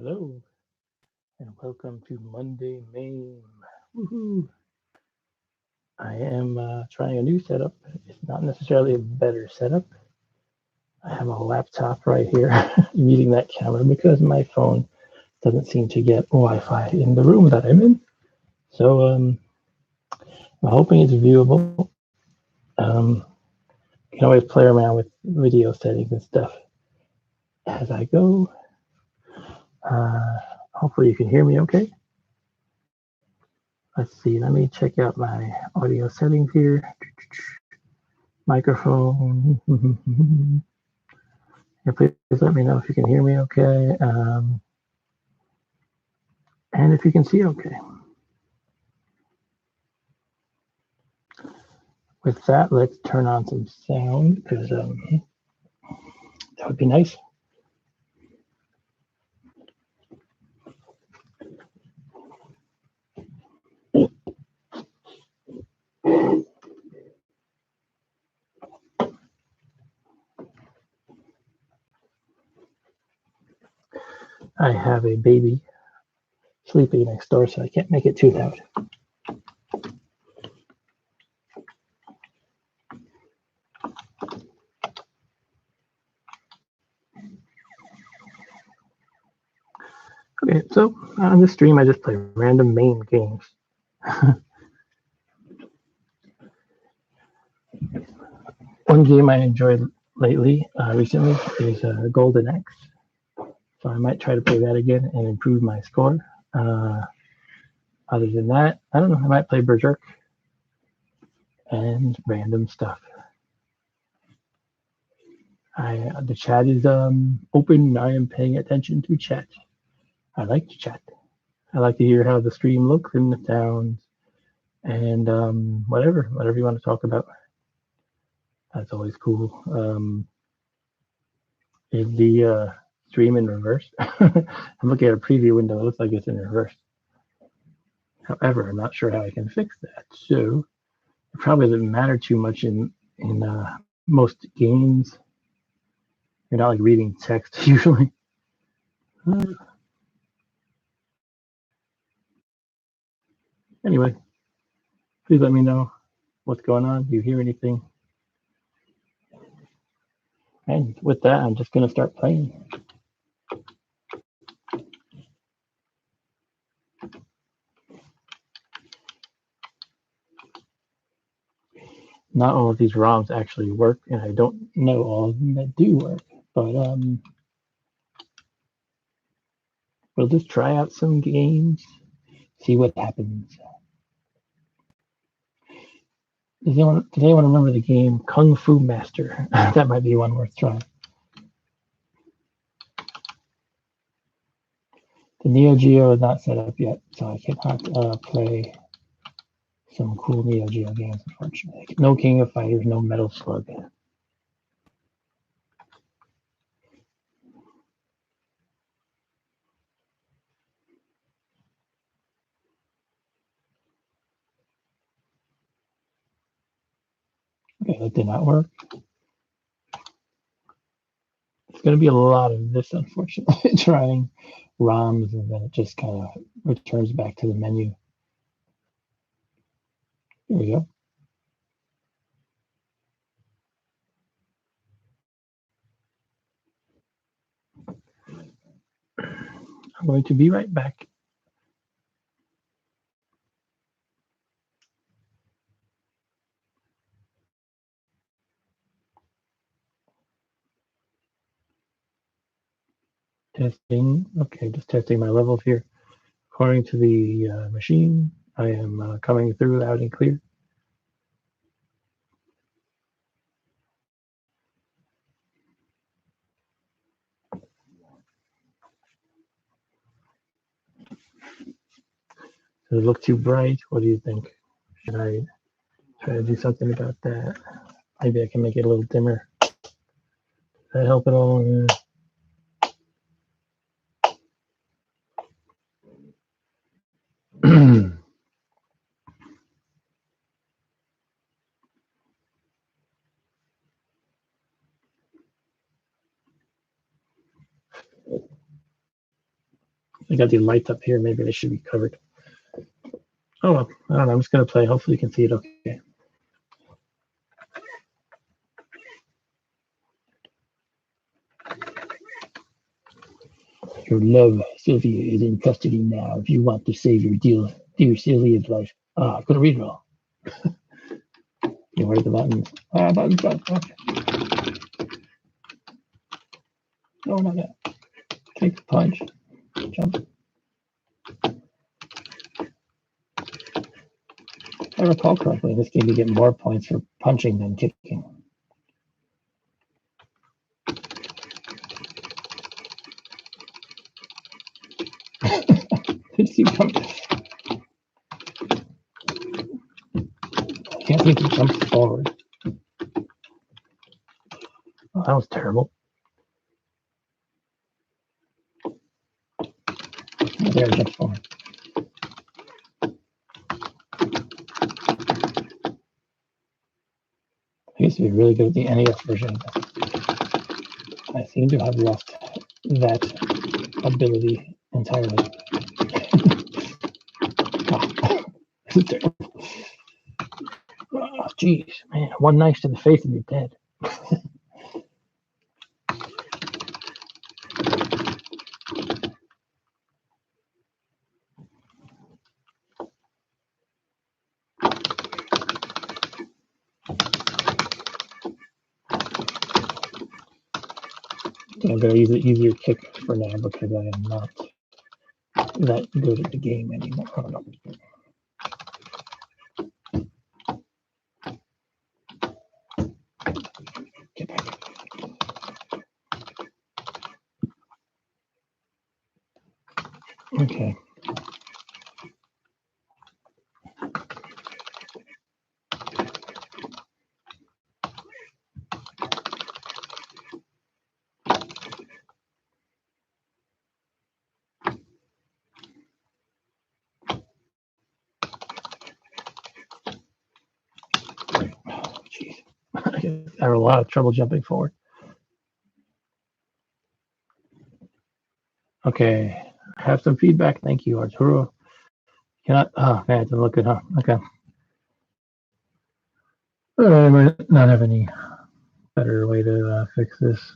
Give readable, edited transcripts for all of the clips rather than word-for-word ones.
Hello, and welcome to Monday MAME. Woohoo! I am trying a new setup. It's not necessarily a better setup. I have a laptop right here. I'm using that camera because my phone doesn't seem to get Wi-Fi in the room that I'm in. So I'm hoping it's viewable. You can always play around with video settings and stuff as I go. Hopefully you can hear me okay. Let's see, let me check out my audio settings here. Microphone. Yeah, please let me know if you can hear me okay. And if you can see okay. With that, let's turn on some sound because that would be nice. I have a baby sleeping next door, so I can't make it too loud. Okay, so on this stream, I just play random MAME games. One game I enjoyed recently, is Golden Axe. So I might try to play that again and improve my score. Other than that, I don't know. I might play Berserk and random stuff. The chat is open. I am paying attention to chat. I like to chat. I like to hear how the stream looks and the sounds, and whatever you want to talk about. That's always cool. Is the stream in reverse? I'm looking at a preview window. It looks like it's in reverse. However, I'm not sure how I can fix that. So it probably doesn't matter too much in most games. You're not like reading text usually. Anyway, please let me know what's going on. Do you hear anything? And with that, I'm just going to start playing. Not all of these ROMs actually work, and I don't know all of them that do work. But we'll just try out some games, see what happens. Does anyone remember the game Kung Fu Master? That might be one worth trying. The Neo Geo is not set up yet, so I cannot play some cool Neo Geo games, unfortunately. No King of Fighters, no Metal Slug. Okay, that did not work. It's going to be a lot of this, unfortunately, trying ROMs, and then it just kind of returns back to the menu. Here we go. I'm going to be right back. Testing. Okay, just testing my levels here. According to the machine, I am coming through loud and clear. Does it look too bright? What do you think? Should I try to do something about that? Maybe I can make it a little dimmer. Does that help at all? I got the lights up here. Maybe they should be covered. Oh, well, I don't know. I'm just going to play. Hopefully you can see it okay. Your love, Sylvia, is in custody now. If you want to save your dear Sylvia's life. Ah, I couldn't read it all. You where's the buttons? Ah, buttons. Okay. No, not that. Take the punch. Jump. If I recall correctly, in this game you get more points for punching than kicking. Did you come? I can't think he jumps forward. Oh, that was terrible. Oh, there, he jumps forward. I used to be really good at the NES version. I seem to have lost that ability entirely. This is terrible. Oh, jeez, man. One knife to the face and you're dead. I'm going to use an easier kick for now because I am not that good at the game anymore. Oh, no. Get back. Okay. Jeez. I have a lot of trouble jumping forward. Okay. I have some feedback. Thank you, Arturo. Cannot. Oh, man, it doesn't look good, huh? Okay. I might not have any better way to fix this.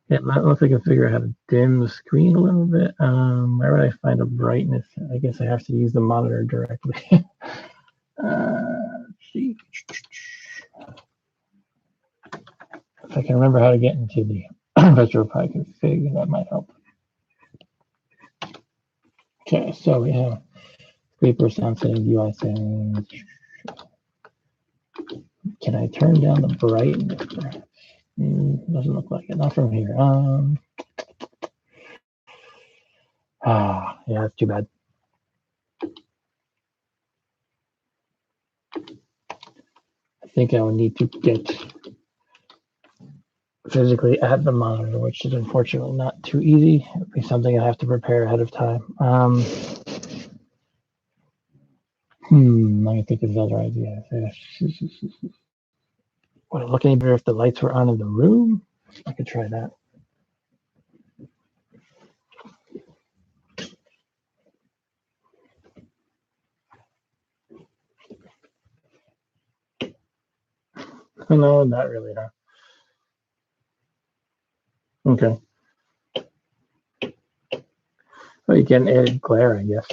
It might look like I can figure out how to dim the screen a little bit. Where would I find a brightness? I guess I have to use the monitor directly. Let's see. If I can remember how to get into the RetroPie config, that might help. Okay, so we have Scraper sound settings, UI settings. Can I turn down the brightness? Doesn't look like it. Not from here. Yeah, that's too bad. I think I would need to get physically at the monitor, which is unfortunately not too easy. It'd be something I have to prepare ahead of time. Let me think of other ideas. Would it look any better if the lights were on in the room? I could try that. No, not really, huh? Okay. Well, you get an added glare, I guess.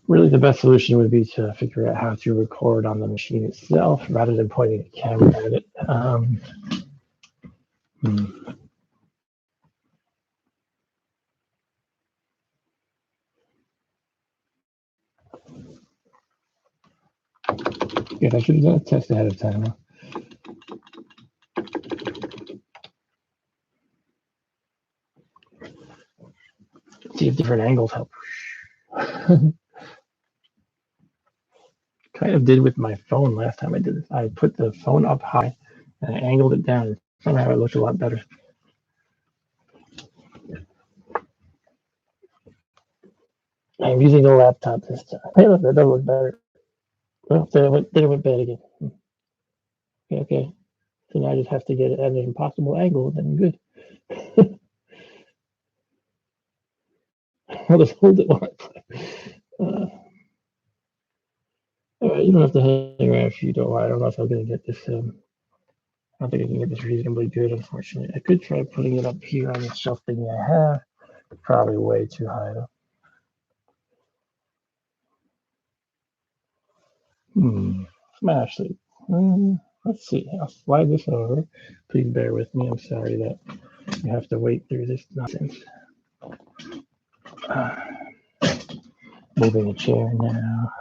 Really, the best solution would be to figure out how to record on the machine itself rather than pointing a camera at it. Yeah, I should have done a test ahead of time. Huh? See if different angles help. Kind of did with my phone last time I did this. I put the phone up high and I angled it down. Somehow it looked a lot better. I'm using a laptop this time. Hey, look, that does look better. Well, then it went bad again. Okay. So now I just have to get it at an impossible angle, then good. I'll just hold it while I play. All right, you don't have to hang around if you don't want. I don't know if I'm gonna get this. I don't think I can get this reasonably good, unfortunately. I could try putting it up here on the shelf thing I have. Probably way too high though. Actually, let's see. I'll slide this over. Please bear with me. I'm sorry that you have to wait through this nonsense. Moving a chair now.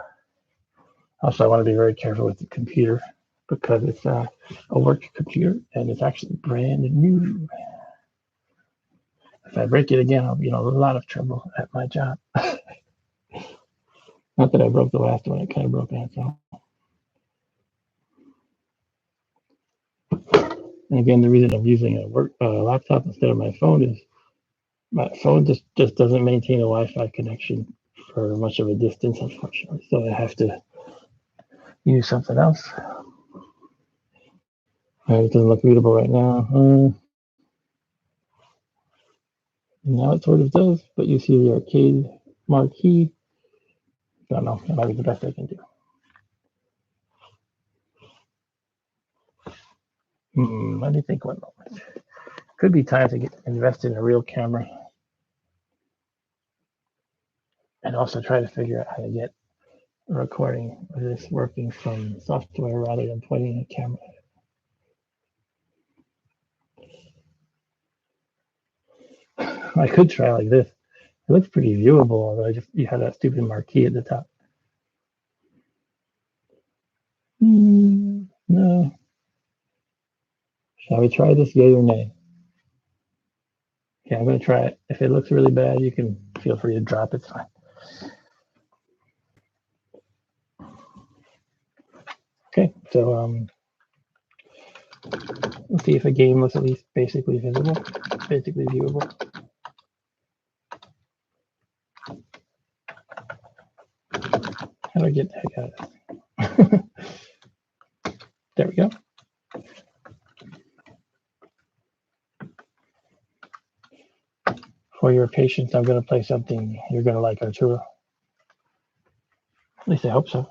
Also, I want to be very careful with the computer because it's a work computer and it's actually brand new. If I break it again, I'll be in a lot of trouble at my job. Not that I broke the last one; it kind of broke on its own. And again, the reason I'm using a laptop instead of my phone is my phone just doesn't maintain a Wi-Fi connection for much of a distance, unfortunately. So I have to use something else. It doesn't look readable right now. Now it sort of does, but you see the arcade marquee. I don't know. That might be the best I can do. Let me think one moment. Could be time to invest in a real camera. And also try to figure out how to get a recording of this working from software rather than pointing a camera. I could try like this. It looks pretty viewable, although you have that stupid marquee at the top. No. Shall we try this, yay or nay? Yeah, I'm going to try it. If it looks really bad, you can feel free to drop it. It's fine. Okay, so let's see if a game looks at least basically visible, basically viewable. How do I get the heck out of this? There we go. For your patience, I'm going to play something you're going to like, Arturo. At least I hope so.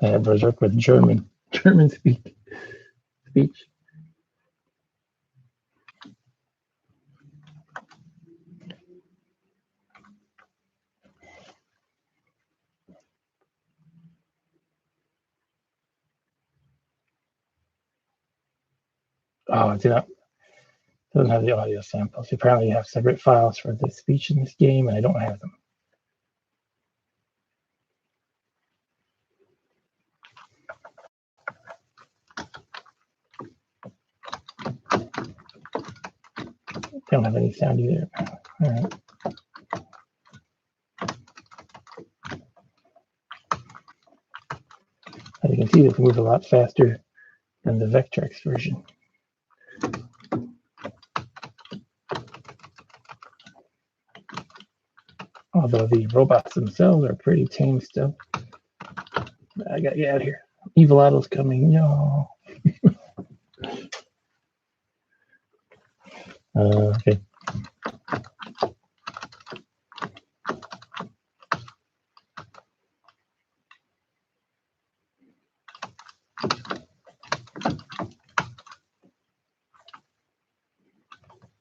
I have Berserk with German speech. Oh, it doesn't have the audio samples. Apparently, you have separate files for the speech in this game, and I don't have them. They don't have any sound either. All right. As you can see, this moves a lot faster than the Vectrex version. Although the robots themselves are pretty tame still. I gotta get out of here. Evil Otto's coming. No. Okay.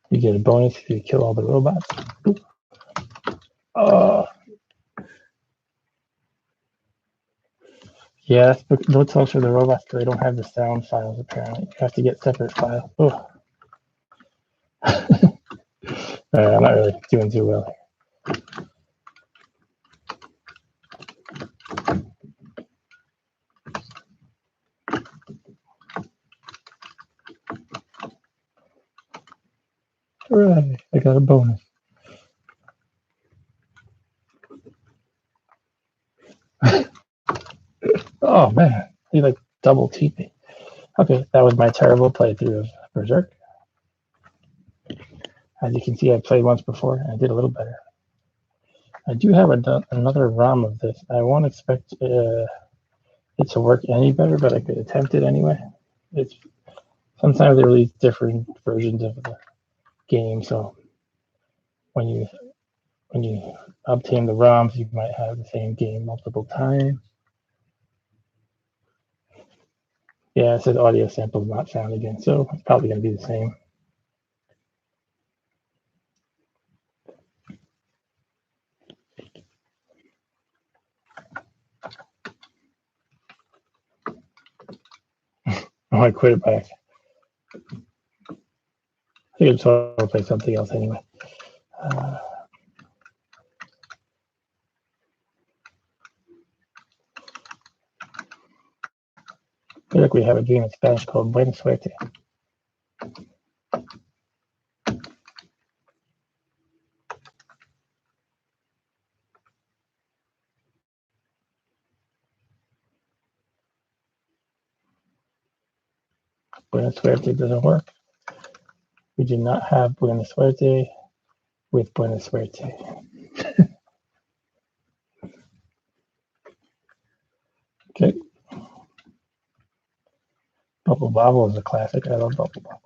You get a bonus if you kill all the robots. Oh. Yeah, that's also the robots, because they don't have the sound files, apparently. You have to get separate files. Oh. I'm not really doing too well. Hooray, I got a bonus. Oh man, he like double teed me. Okay, that was my terrible playthrough of Berserk. As you can see, I played once before and I did a little better. I do have another ROM of this. I won't expect it to work any better, but I could attempt it anyway. It's sometimes they release different versions of the game, so when you obtain the ROMs, you might have the same game multiple times. Yeah, it says audio samples not found again, so it's probably going to be the same. Oh, I quit it by accident. I think it's hard to play something else anyway. I feel like we have a game in Spanish called Buena Suerte. Buena Suerte doesn't work. We do not have Buena Suerte with Buena Suerte. Okay. Bubble Bobble is a classic. I love Bubble Bobble.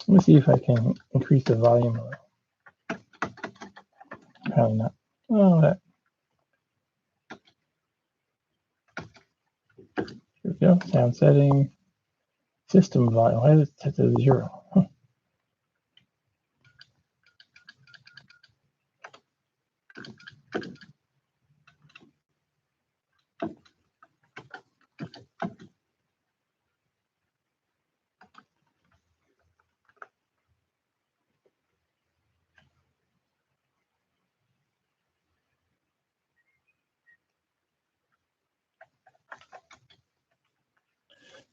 Let me see if I can increase the volume a little. Probably not. Oh, that. Here we go. Sound setting. System volume. Why is it set to 0? Huh.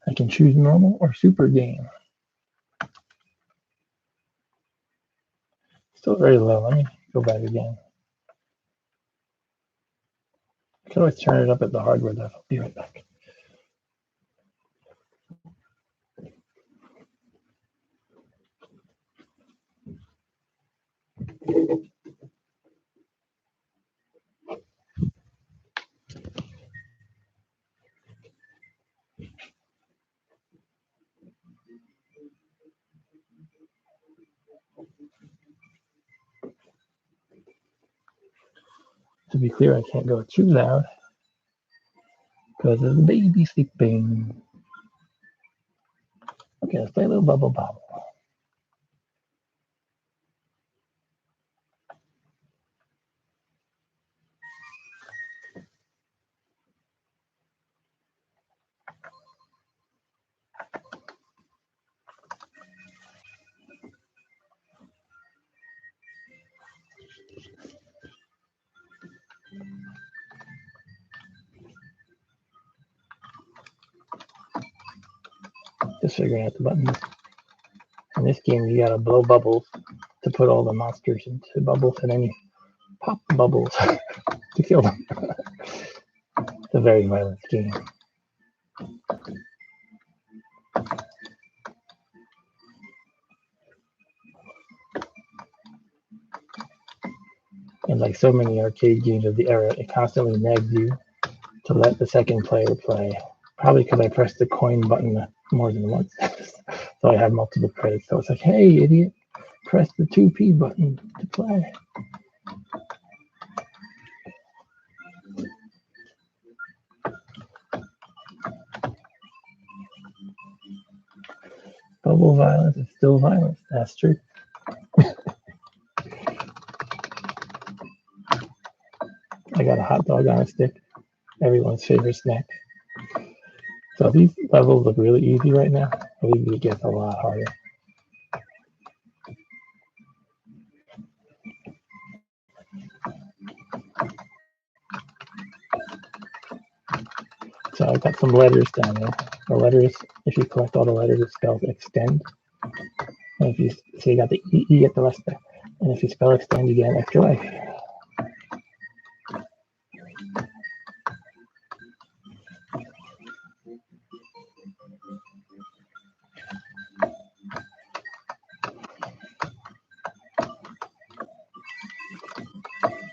I can choose normal or super gain. Still very low. Let me go back again. I can always turn it up at the hardware though. I'll be right back. To be clear, I can't go too loud because of the baby sleeping. Okay, let's play a little Bubble Bobble. Just figuring out the buttons. In this game, you gotta blow bubbles to put all the monsters into bubbles, and then you pop the bubbles to kill them. It's a very violent game. And like so many arcade games of the era, it constantly nags you to let the second player play. Probably because I pressed the coin button more than once. So I have multiple credits. So it's like, hey, idiot, press the 2P button to play. Bubble violence is still violence. That's true. I got a hot dog on a stick. Everyone's favorite snack. So these levels look really easy right now. I believe it gets a lot harder. So I've got some letters down there. The letters, if you collect all the letters, it's spelled extend. And if you so you got the E, you get the rest there. And if you spell extend, you get an extra life.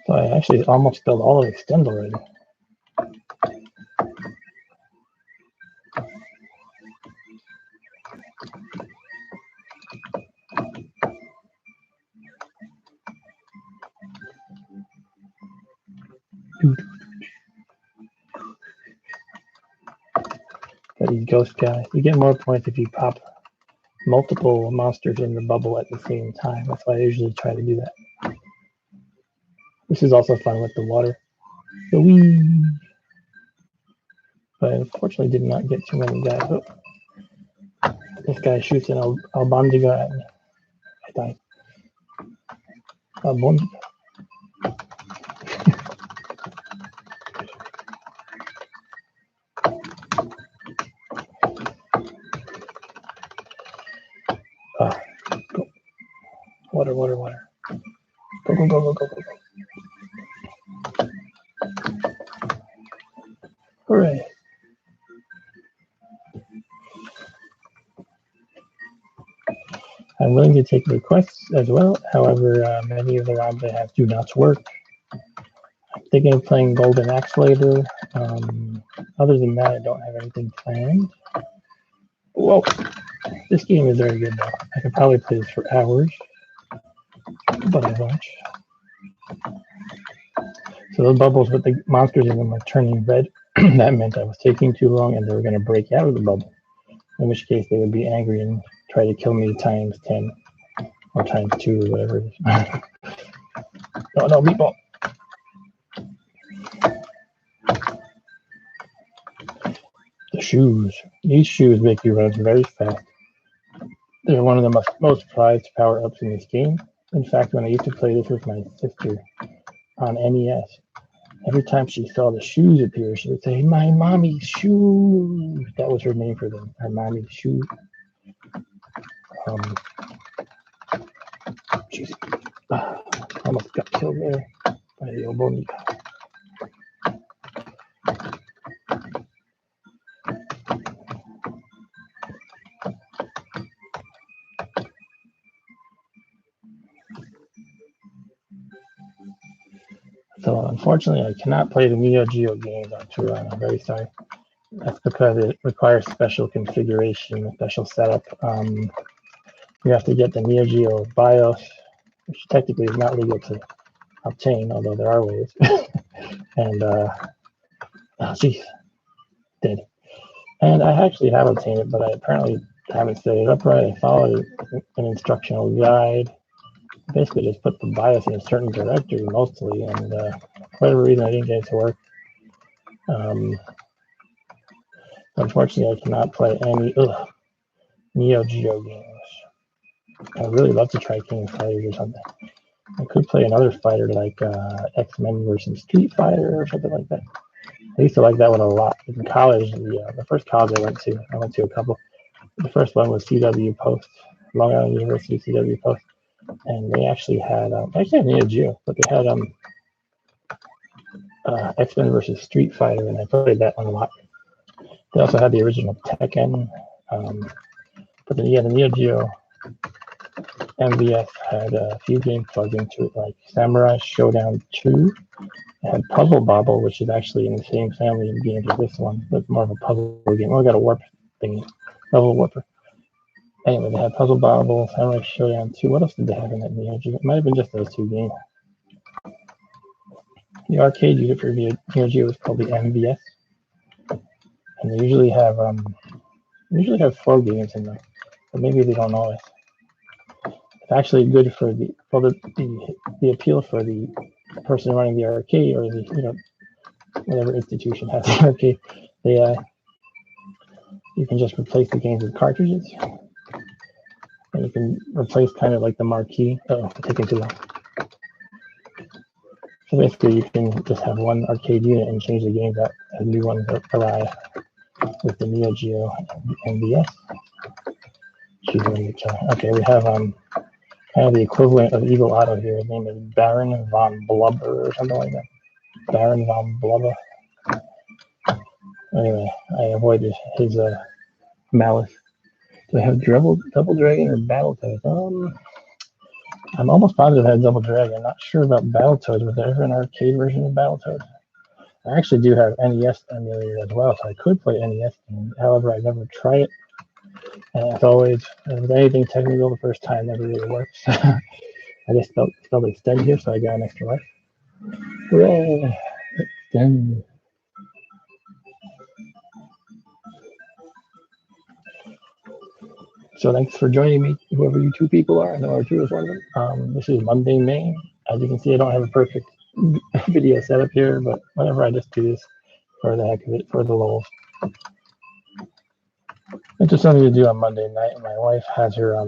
So I actually almost spelled all of extend already. Got these ghost guys. You get more points if you pop multiple monsters in the bubble at the same time. That's why I usually try to do that. This is also fun with the water. The wee. But I unfortunately did not get too many guys. Oh. This guy shoots an Albondiga at me. I died. Albondiga. Go. Water, water, water. Go, go, go, go, go, go, go. Hooray. I'm willing to take requests as well. However, many of the rounds I have do not work. I'm thinking of playing Golden Axe later. Other than that, I don't have anything planned. Whoa. This game is very good though. I could probably play this for hours, but I won't. So those bubbles with the monsters in them are turning red. That meant I was taking too long and they were going to break out of the bubble. In which case they would be angry and try to kill me times 10 or times 2 or whatever it is. No, no, meatball. The shoes. These shoes make you run very fast. They're one of the most prized power-ups in this game. In fact, when I used to play this with my sister on NES, every time she saw the shoes appear, she would say, "My mommy's shoes." That was her name for them, her mommy's shoes. Jeez. Almost got killed there by the Oboni. So unfortunately, I cannot play the Neo Geo games on Turan. I'm very sorry. That's because it requires special configuration, special setup. You have to get the Neo Geo BIOS, which technically is not legal to obtain, although there are ways. And oh jeez, dead. And I actually have obtained it, but I apparently haven't set it up right. I followed an instructional guide. Basically just put the BIOS in a certain directory mostly, and for whatever reason I didn't get it to work. Unfortunately, I cannot play any Neo Geo games. I'd really love to try King of Fighters or something. I could play another fighter like X-Men versus Street Fighter or something like that. I used to like that one a lot. In college, the first college I went to a couple. The first one was CW Post, Long Island University CW Post. And they actually had Neo Geo, but they had X-Men versus Street Fighter, and I played that one a lot. They also had the original Tekken, but then the Neo Geo MVS had a few games plugged into it, like Samurai Showdown 2. It had Puzzle Bobble, which is actually in the same family of games as this one, but more of a puzzle game. Oh, I got a warp thing, level warper. Anyway, they had Puzzle Bobble, Samurai Showdown 2. What else did they have in that Neo Geo? It might have been just those two games. The arcade unit for Neo Geo is called the MVS, and they usually have 4 games in them, but maybe they don't always. It's actually good for the appeal for the person running the arcade, or the whatever institution has the arcade. You can just replace the games with cartridges, and you can replace kind of like the marquee. Oh, it's taking too long. So basically, you can just have one arcade unit and change the games out a new one arrive with the Neo Geo and NVS. She's going to try. Okay, we have kind of the equivalent of Eagle Otto here. His name is Baron von Blubber or something like that. Baron von Blubber. Anyway, I avoided his malice. Do I have Double Dragon or Battletoads? I'm almost positive I had Double Dragon. Not sure about Battletoads. Was there ever an arcade version of Battletoads? I actually do have NES emulator as well, so I could play NES games. However, I never tried it. And as always, with anything technical, the first time never really works. I just felt extend here, so I got an extra life. Hooray! Extend. So thanks for joining me, whoever you two people are. I know R2 is one of them. This is Monday, MAME. As you can see, I don't have a perfect video setup here, but whatever, I just do this for the heck of it, for the lulz. It's just something to do on Monday night. My wife has her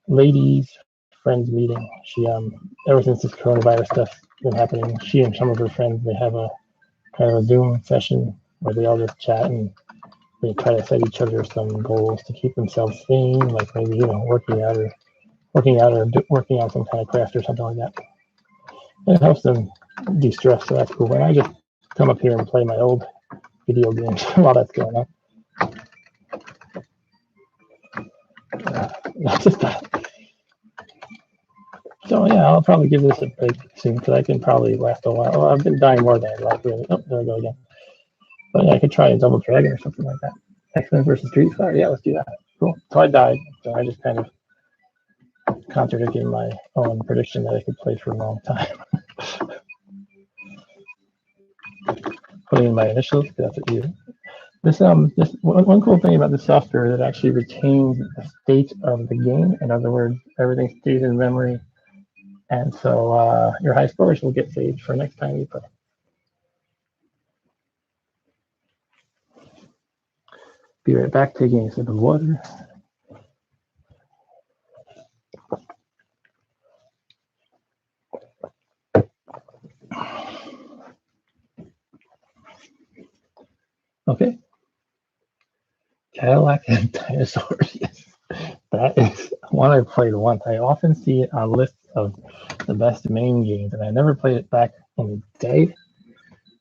ladies friends meeting. She ever since this coronavirus stuff's been happening, she and some of her friends, they have a kind of a Zoom session where they all just chat and they try to set each other some goals to keep themselves sane, like maybe working out or working on some kind of craft or something like that. And it helps them de-stress, so that's cool. And I just come up here and play my old video games while that's going on. That's just that. So yeah, I'll probably give this a break soon because I can probably last a while. Well, I've been dying more than I'd like really. Oh, there I go again. But yeah, I could try a Double Dragon or something like that. X-Men versus Street Fighter. Yeah, let's do that. Cool. So I died. So I just kind of contradicted my own prediction that I could play for a long time. Putting in my initials because that's what you. This one cool thing about this software that actually retains the state of the game. In other words, everything stays in memory, and so your high scores will get saved for next time you play. Be right back, taking a sip of water. Okay. Cadillac and Dinosaurs. Yes. That is one I played once. I often see it on lists of the best MAME games, and I never played it back in the day.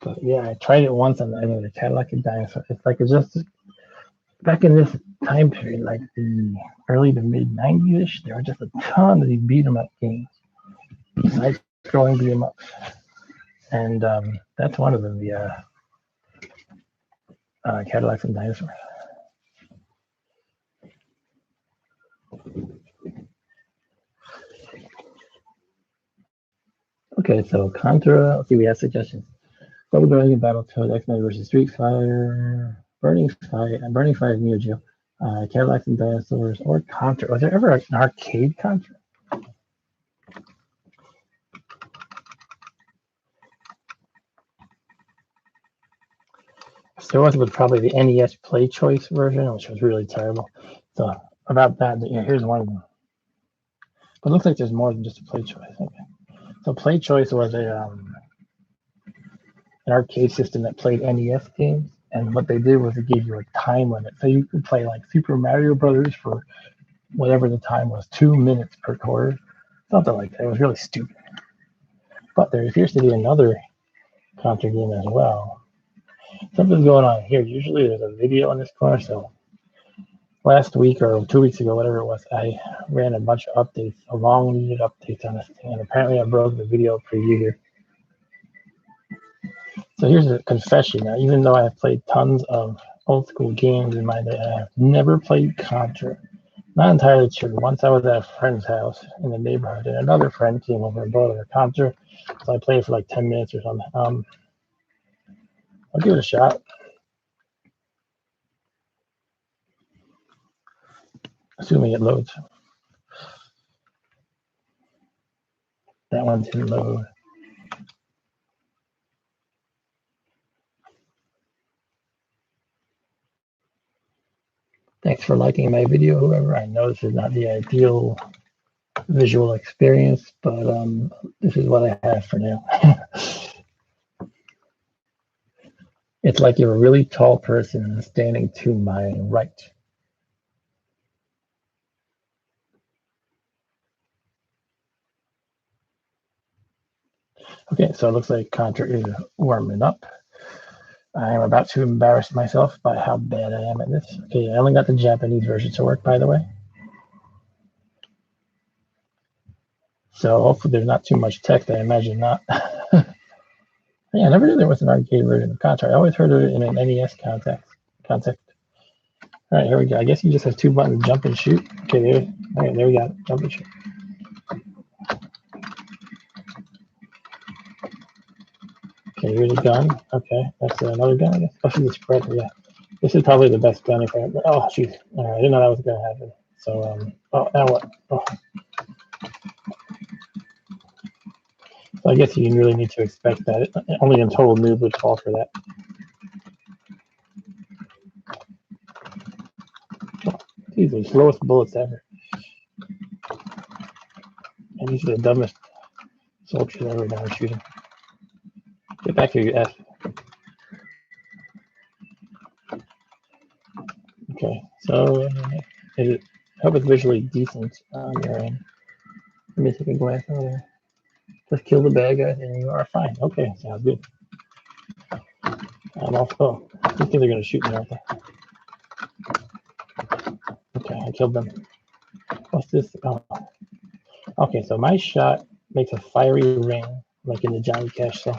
But yeah, I tried it once on the Cadillac and Dinosaurs. It's just back in this time period, like the early to mid 90s-ish, there were just a ton of these beat 'em up games. Besides scrolling beat 'em ups. And that's one of them, the Cadillacs and Dinosaurs. Okay, so Contra, let's see, we have suggestions. Double Dragon, Battletoads, X-Men versus Street Fighter, Burning Fight Neo Geo, Cadillacs and Dinosaurs, or Contra. Was there ever an arcade Contra? If there was, it was probably the NES Play Choice version, which was really terrible. So about that, here's one of them. But it looks like there's more than just a Play Choice. Okay. So Play Choice was an arcade system that played NES games, and what they did was it gave you a time limit, so you could play like Super Mario Brothers for whatever the time was, 2 minutes per quarter, something like that. It was really stupid. But there appears to be another Contra game as well. Something's going on here. Usually there's a video in this corner, so last week or 2 weeks ago, whatever it was, I ran a bunch of updates, long needed updates on this thing, and apparently I broke the video preview here. So here's a confession. Now, even though I have played tons of old school games in my day, I have never played Contra. Not entirely true. Once I was at a friend's house in the neighborhood, and another friend came over and brought over Contra, so I played for like 10 minutes or something. I'll give it a shot. Assuming it loads. That one didn't load. Thanks for liking my video, whoever. I know this is not the ideal visual experience, but this is what I have for now. It's like you're a really tall person standing to my right. Okay, so it looks like Contra is warming up. I am about to embarrass myself by how bad I am at this. Okay, I only got the Japanese version to work, by the way. So hopefully there's not too much text. I imagine not. Yeah, I never knew there was an arcade version of Contra. I always heard of it in an NES context. All right, here we go. I guess you just have two buttons, jump and shoot. Okay, there. All right, there we got it. Jump and shoot. Okay, here's a gun. Okay, that's another gun, I guess. Oh, she's a spreader, yeah. This is probably the best gun if I ever. Oh, jeez. All right, I didn't know that was going to happen. So, oh, now what? Oh. So I guess you really need to expect that. Only a total noob would fall for that. These are the slowest bullets ever. And these are the dumbest soldiers ever down shooting. Get back here, you F. Okay, so I hope it's visually decent on your end. Let me take a glance over there. Just kill the bad guys and you are fine. Okay, sounds good. I'm off. Oh, these things are going to shoot me, aren't they? Okay, I killed them. What's this? Oh. Okay, so my shot makes a fiery ring, like in the Johnny Cash song,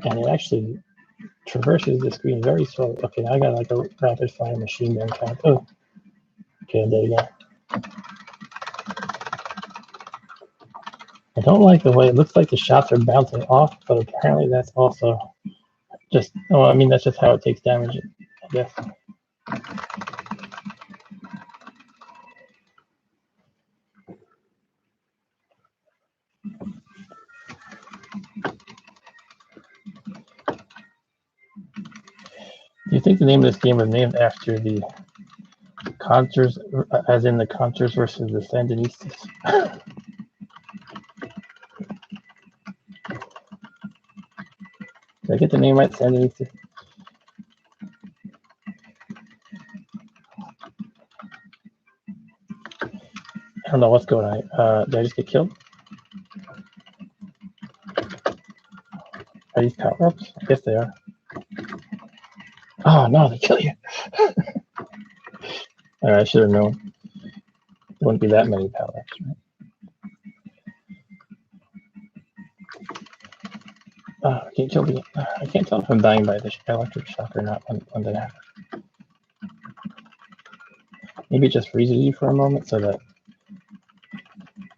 and it actually traverses the screen very slowly. Okay, now I got like a rapid fire machine gun kind. Oh, okay, there you go. I don't like the way it looks like the shots are bouncing off, but apparently that's also just, oh, I mean, that's just how it takes damage, I guess. Do you think the name of this game was named after the Contras, as in the Contras versus the Sandinistas? Did I get the name right, Sandinistas? I don't know what's going on. Did I just get killed? Are these power-ups? I guess they are. Oh, no, they kill you. All right, I should have known. There wouldn't be that many power-ups, right? I can't tell I can't tell if I'm dying by the electric shock or not when that happens. Maybe it just freezes you for a moment so that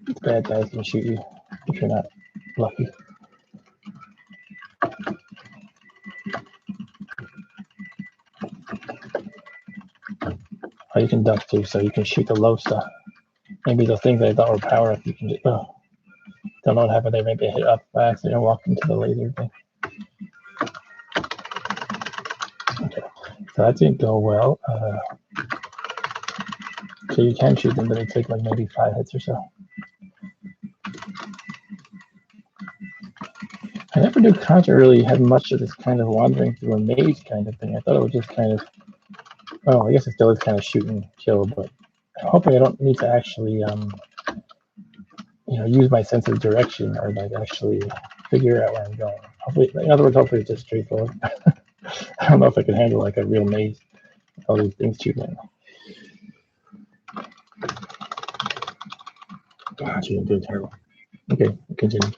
the bad guys can shoot you if you're not lucky. Or you can duck too, so you can shoot the low stuff. Maybe those things I thought were power up, you can just, oh, don't know what happened there. Maybe I hit up by accident and walked into the laser thing. Okay, so that didn't go well. So you can shoot them, but they take like maybe 5 hits or so. I never knew Contra really had much of this kind of wandering through a maze kind of thing. I thought it was just kind of, oh, I guess it still is kind of shoot and kill, but I'm hoping I don't need to actually, use my sense of direction or like actually figure out where I'm going. Hopefully, in other words, hopefully it's just straightforward. I don't know if I can handle like a real maze with all these things shooting at me. Ah, she didn't do it terrible. Okay, continue.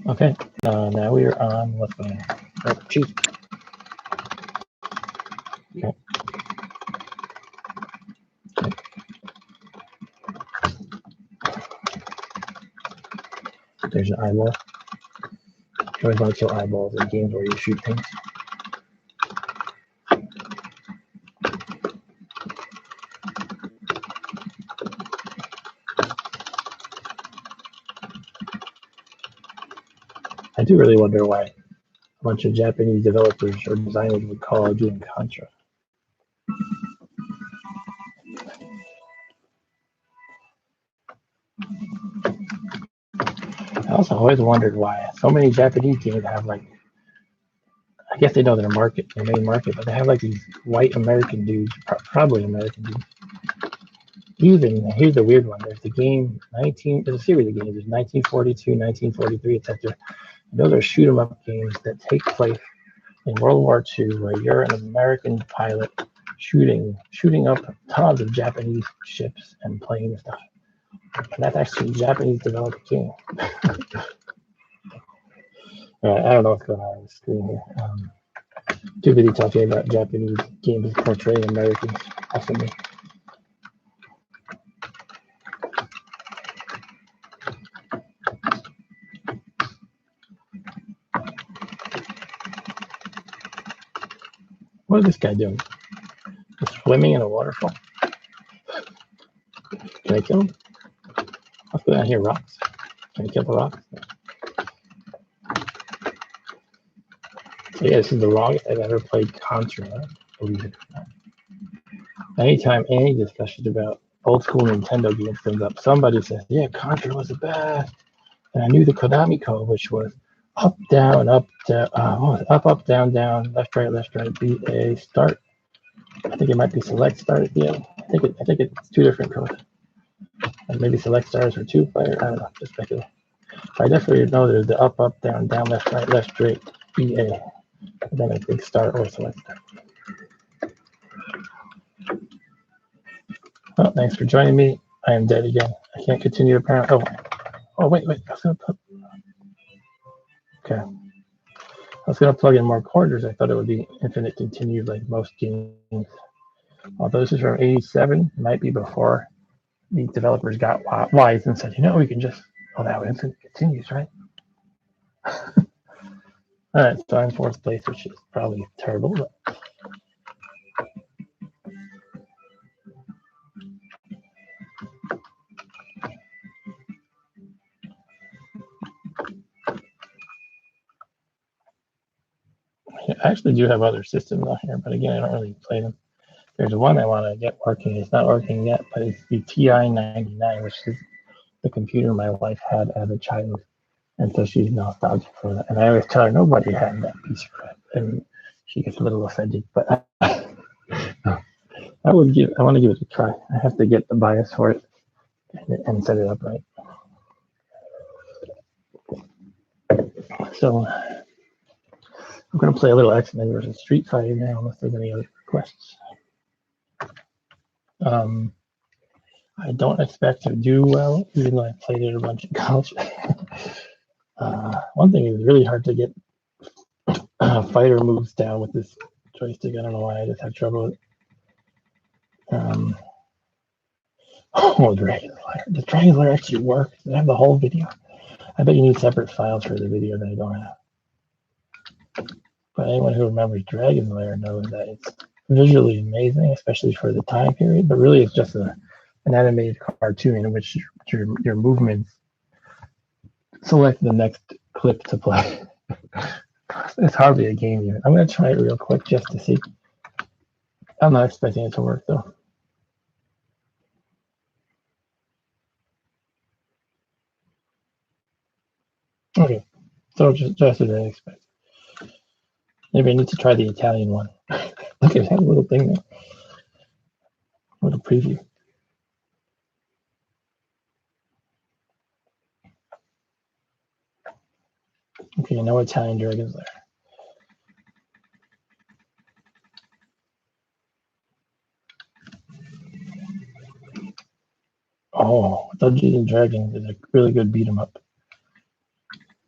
Okay, now we are on what's going on. Oh, geez. Okay. There's an eyeball. You always want to kill eyeballs in games where you shoot things. I do really wonder why a bunch of Japanese developers or designers would call out doing Contra. I also always wondered why so many Japanese games have like, I guess they know their market, their main market, but they have like these white American dudes, probably American dudes. Even here's the weird one. There's the game 19. There's a series of games. There's 1942, 1943, etc. Those are shoot 'em up games that take place in World War II, where you're an American pilot shooting up tons of Japanese ships and planes and stuff. And that's actually a Japanese developed game. Right, I don't know what's going on the screen here. Too busy talking about Japanese games portraying Americans. Awesome. What is this guy doing? He's swimming in a waterfall. Can I kill him? Let's go down here, rocks. Can I kill the rocks? So yeah, this is the longest I've ever played Contra, believe it or not. Anytime any discussion about old school Nintendo games comes up, somebody says, yeah, Contra was the best. And I knew the Konami code, which was up, down, up, down, up, down, down, left, right, B, A, start. I think it might be select start at the end. I think it's two different codes. And maybe select stars for two player. I don't know, just speculate. I definitely know there's the up, down, left, straight, B, A. And then a big start or select start. Oh, thanks for joining me. I am dead again. I can't continue apparently. Oh, wait. I was gonna put. Okay. I was gonna plug in more quarters. I thought it would be infinite continued like most games. Although this is from '87, it might be before the developers got wise and said, we can just that infinite continues, right? All right, so I'm fourth place, which is probably terrible. But I actually do have other systems on here, but again, I don't really play them. There's one I want to get working. It's not working yet, but it's the TI-99, which is the computer my wife had as a child. And so she's nostalgic for that. And I always tell her nobody had that piece of crap. And she gets a little offended. But I want to give it a try. I have to get the BIOS for it and set it up right. So I'm going to play a little X-Men versus Street Fighter now, unless there's any other requests. I don't expect to do well, even though I played it a bunch in college. One thing is really hard to get fighter moves down with this joystick. I don't know why I just have trouble with it. Dragon's Lair. Does Dragon's Lair actually work? Does it have the whole video? I bet you need separate files for the video that I don't have. But anyone who remembers Dragon's Lair knows that it's visually amazing, especially for the time period. But really, it's just an animated cartoon in which your movements select the next clip to play. It's hardly a game yet. I'm going to try it real quick just to see. I'm not expecting it to work though. Okay, so just as I expect. Maybe I need to try the Italian one. Look at that little thing there. Little preview. Okay, no Italian Dragon's Lair. Oh, Dungeons and Dragons is a really good beat 'em up.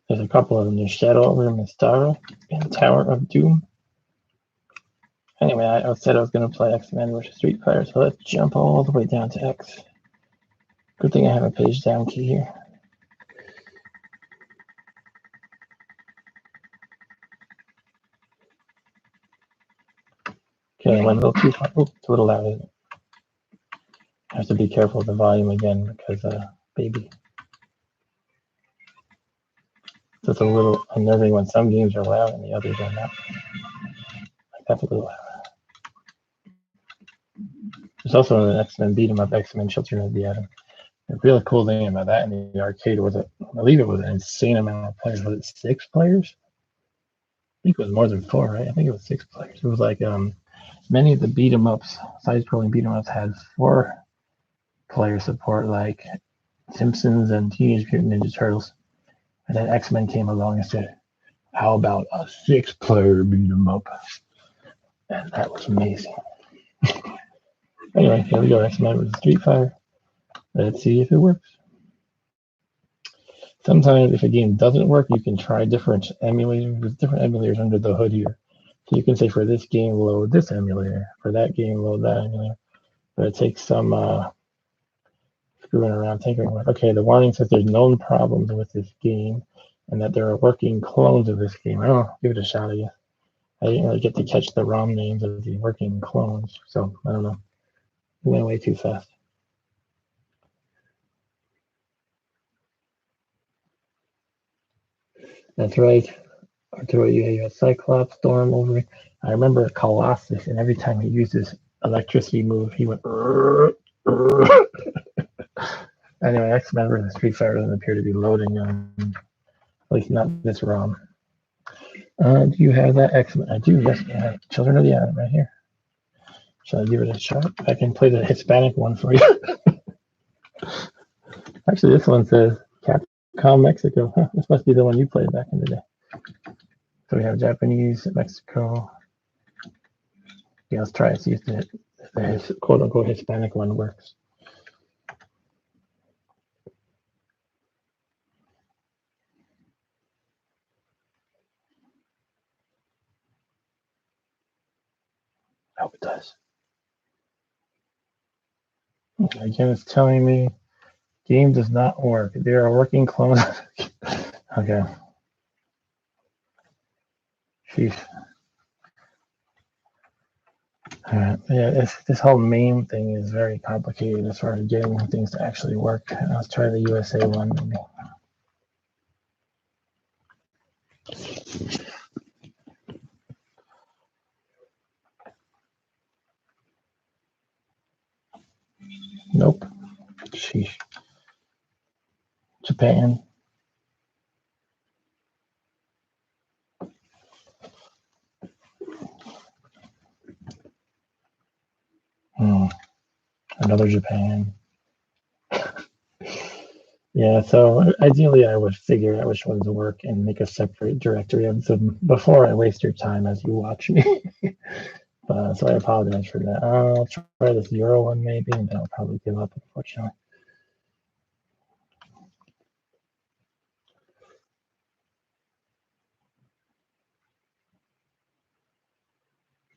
There's a couple of them. There's Shadow over Mistara and Tower of Doom. Anyway, I said I was going to play X-Men versus Street Fighter, so let's jump all the way down to X. Good thing I have a page down key here. Okay, I went a little too far. Oh, it's a little loud, isn't it? I have to be careful with the volume again because, baby. So it's a little unnerving when some games are loud and the others are not. That's a little loud. There's also an X-Men beat 'em up, X-Men Children of the Atom. The really cool thing about that in the arcade was, I believe it was an insane amount of players. Was it 6 players? I think it was more than 4, right? I think it was 6 players. It was like many of the beat 'em ups, side-scrolling beat 'em ups, had 4-player support, like Simpsons and Teenage Mutant Ninja Turtles. And then X-Men came along and said, "How about a 6-player beat 'em up?" And that was amazing. Anyway, here we go. X-Men with Street Fighter. Let's see if it works. Sometimes if a game doesn't work, you can try different emulators. There's different emulators under the hood here. So you can say for this game, load this emulator. For that game, load that emulator. But it takes some screwing around, tinkering with. Okay, the warning says there's known problems with this game and that there are working clones of this game. I don't know. Give it a shot, I guess. I didn't really get to catch the ROM names of the working clones, so I don't know. It went way too fast. That's right. Arturo, you had Cyclops, Storm over. I remember Colossus, and every time he used his electricity move, he went. Anyway, X-Men versus Street Fighter doesn't appear to be loading, at least not this ROM. Do you have that X-Men? I do, yes, I have Children of the Atom right here. Shall I give it a shot? I can play the Hispanic one for you. Actually, this one says Capcom Mexico. Huh, this must be the one you played back in the day. So we have Japanese, Mexico. Yeah, let's try it. See if the quote unquote Hispanic one works. I hope it does. Again, it's telling me game does not work. There are working clones. Okay. Sheesh. All right. Yeah, this whole MAME thing is very complicated as far as getting things to actually work. Let's try the USA one. Maybe. Nope. Sheesh. Japan. Another Japan. Yeah, so ideally I would figure out which ones work and make a separate directory of them before I waste your time as you watch me. So I apologize for that. I'll try this Euro one maybe, and then I'll probably give up, unfortunately.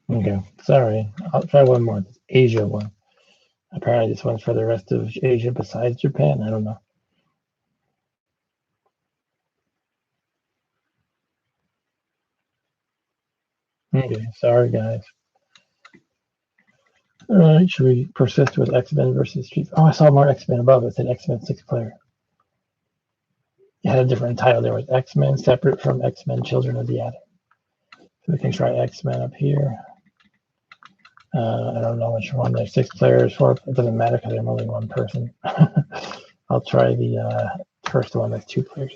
Okay, sorry. I'll try one more. This Asia one. Apparently this one's for the rest of Asia besides Japan. I don't know. Okay, sorry guys. All right, should we persist with X-Men versus Street? Oh, I saw more X-Men above. It said X-Men 6-player. It had a different title. There was X-Men separate from X-Men Children of the Atom. So we can try X-Men up here. I don't know which one. There's 6 players, 4. It doesn't matter because I'm only one person. I'll try the first one that's 2 players.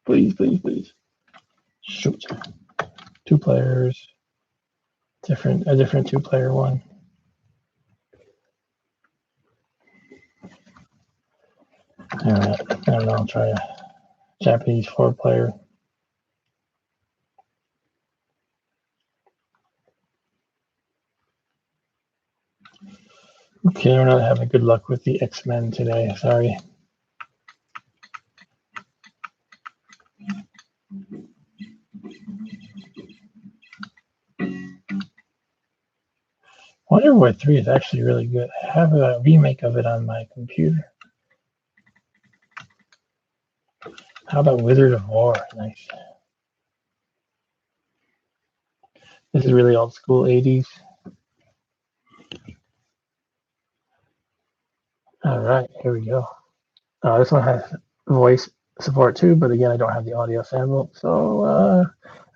Please, please, please. Shoot. 2 players. A different 2-player one. All right. I don't know. I'll try a Japanese 4-player. Okay, we're not having good luck with the X-Men today. Sorry. Wonder Boy 3 is actually really good. I have a remake of it on my computer. How about Wizard of War? Nice. This is really old school 80s. All right, here we go. This one has voice support too, but again, I don't have the audio sample. So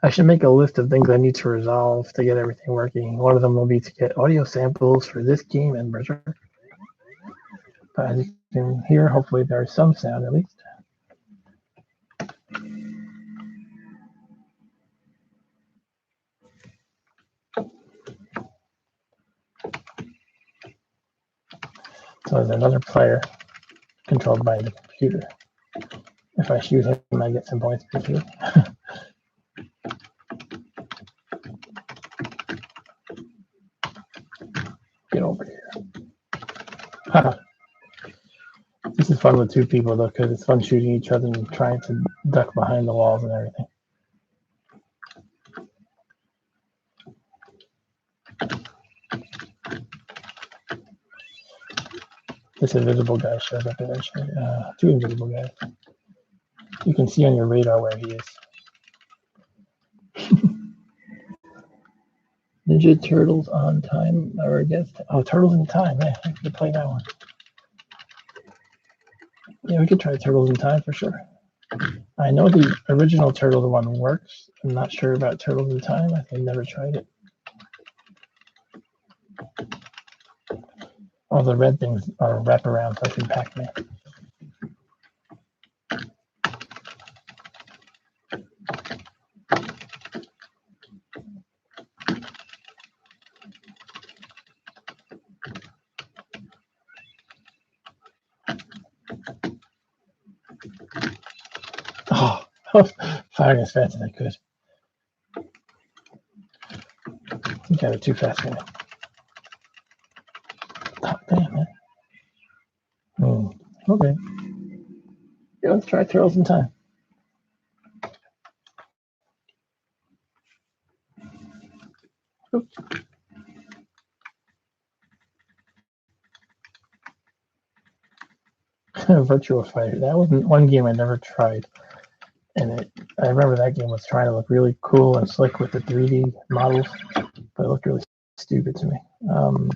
I should make a list of things I need to resolve to get everything working. One of them will be to get audio samples for this game and Berserk. But as you can hear, hopefully there's some sound at least. So there's another player controlled by the computer. If I shoot him, I get some points per shoot. Get over here. This is fun with two people though, because it's fun shooting each other and trying to duck behind the walls and everything. This invisible guy shows up eventually. Two invisible guys. You can see on your radar where he is. Ninja Turtles on time or against? Oh, Turtles in Time. Yeah, we could play that one. Yeah, we could try Turtles in Time for sure. I know the original Turtles one works. I'm not sure about Turtles in Time. I've never tried it. All the red things are wraparounds like in Pac-Man. Oh, I was firing as fast as I could. I think I was too fast for me. Oh, damn, man. Okay. Yeah, let's try Turtles in Time. Oops. Virtua Fighter. That was one game I never tried. And I remember that game was trying to look really cool and slick with the 3D models, but it looked really stupid to me.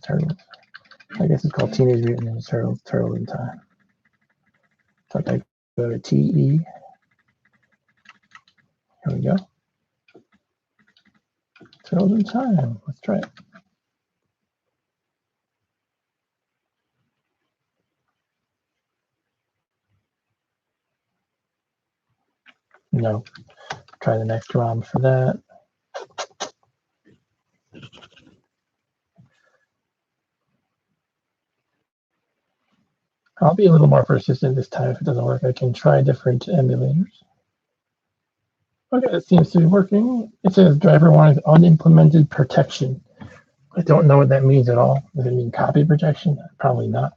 Turtles. I guess it's called Teenage Mutant Ninja Turtles, Turtles in Time. So I go to TE. Here we go. Turtles in Time. Let's try it. No. Try the next ROM for that. I'll be a little more persistent this time. If it doesn't work, I can try different emulators. Okay, it seems to be working. It says driver warnings unimplemented protection. I don't know what that means at all. Does it mean copy protection? Probably not.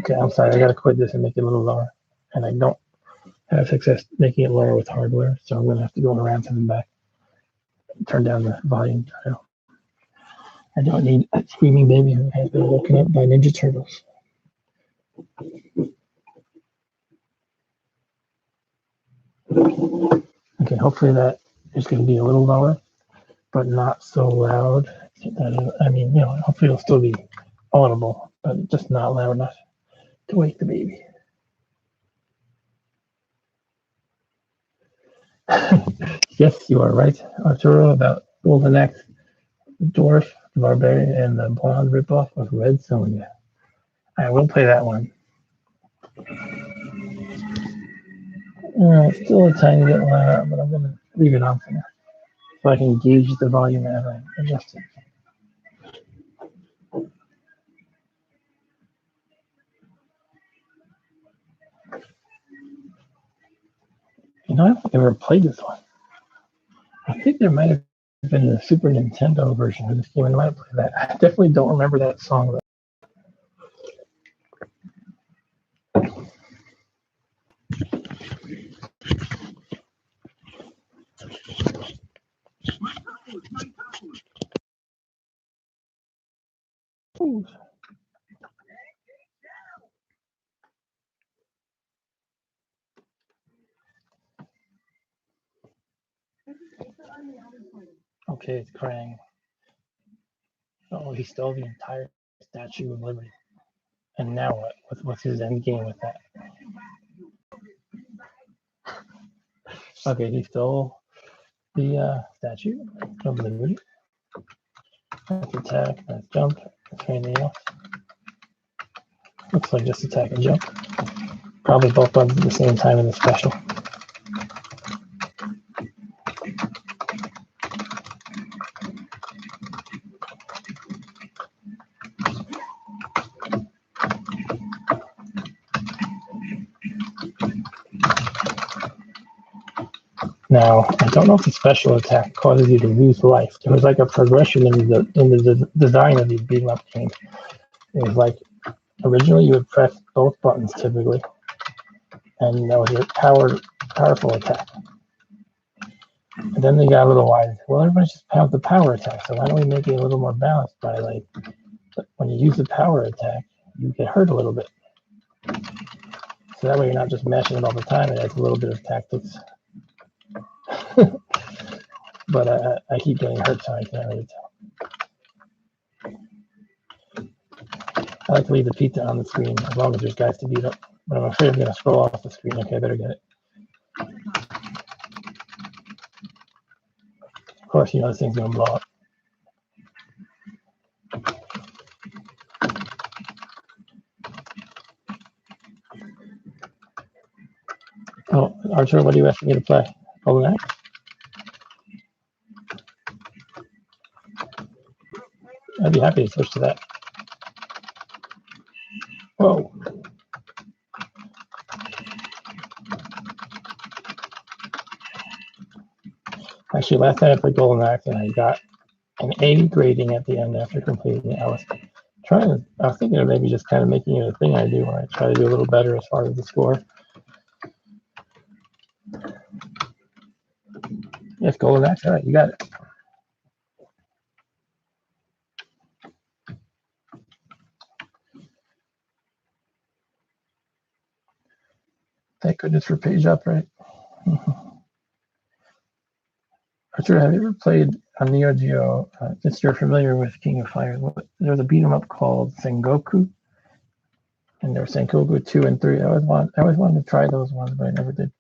Okay, I'm sorry. I gotta quit this and make it a little lower. And I don't have success making it lower with hardware, so I'm gonna have to go around to the back. Turn down the volume. I don't need a screaming baby who has been woken up by Ninja Turtles. Okay, hopefully that is going to be a little lower, but not so loud. I mean, you know, hopefully it'll still be audible, but just not loud enough to wake the baby. Yes, you are right, Arturo, about Golden Axe, Dwarf, the Barbarian, and the blonde ripoff of Red Sonja. I will play that one. Still a tiny bit loud, but I'm going to leave it on for now so I can gauge the volume as I adjust it. You know, I don't think I've ever played this one. I think there might have been the Super Nintendo version of this game. I might have played that. I definitely don't remember that song though. Ooh. Okay, it's crying. Oh, he stole the entire Statue of Liberty. And now what? What's his end game with that? Okay, he stole the statue of liberty. That's attack, that's jump. Is there anything else? Looks like just attack and jump. Probably both buttons at the same time in the special. Now, I don't know if the special attack causes you to lose life. There was like a progression in the design of these beat 'em up games. It was like originally you would press both buttons typically, and that was your powerful attack. And then they got a little wise. Well, everybody's just have the power attack, so why don't we make it a little more balanced by like when you use the power attack, you get hurt a little bit. So that way you're not just mashing it all the time. It adds a little bit of tactics. But I keep getting hurt, so I can't really tell. I like to leave the pizza on the screen as long as there's guys to beat up. But I'm afraid I'm going to scroll off the screen. Okay, I better get it. Of course, you know this thing's going to blow up. Oh, Archer, what do you ask me to play? Golden Axe? I'd be happy to switch to that. Whoa. Actually, last night I played Golden Axe and I got an A grading at the end after completing it. I was thinking of maybe just kind of making it a thing I do when I try to do a little better as far as the score. Yes, Golden Axe. All right, you got it. Thank goodness for page up, right? Arthur, have you ever played on Neo Geo? Since you're familiar with King of Fighters, there's a beat 'em up called Sengoku, and there was Sengoku 2 and 3. I always wanted to try those ones, but I never did.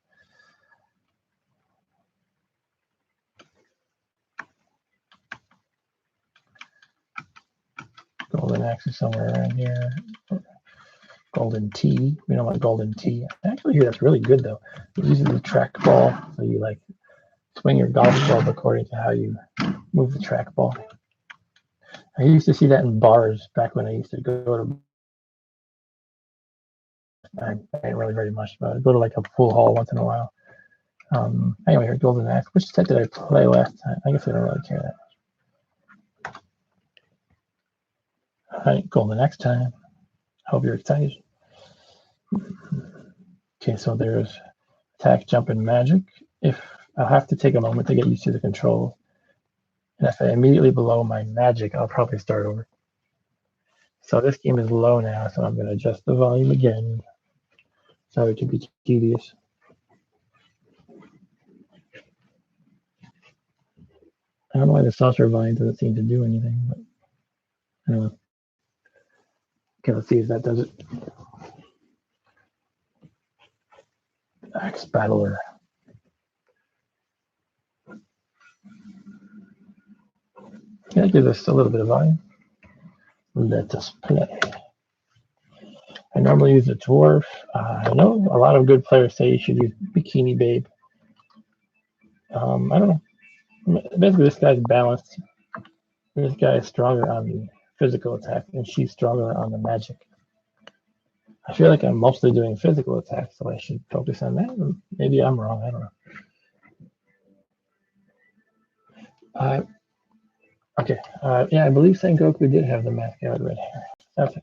Golden Axe is somewhere around here. Golden T. We know what Golden T. I actually hear that's really good though. It uses the trackball, so you like swing your golf club according to how you move the trackball. I used to see that in bars back when I used to go to. I ain't really very much, but I go to like a pool hall once in a while. Anyway, here's Golden Axe. Which set did I play last time? I guess I don't really care that much. All right, Golden Axe time. Hope you're excited. Okay, so there's attack, jump, and magic. If I'll have to take a moment to get used to the controls. And if I immediately below my magic, I'll probably start over. So this game is low now, so I'm going to adjust the volume again. Sorry to be tedious. I don't know why the saucer volume doesn't seem to do anything, but I don't know. Okay, let's see if that does it. Axe Battler. Yeah, that gives us a little bit of volume. Let us play. I normally use a dwarf. I know a lot of good players say you should use Bikini Babe. I don't know. Basically, this guy's balanced. This guy is stronger on the physical attack, and she's stronger on the magic. I feel like I'm mostly doing physical attacks, so I should focus on that. Maybe I'm wrong. I don't know. Okay. Yeah, I believe Sengoku did have the mascot red hair. That's it.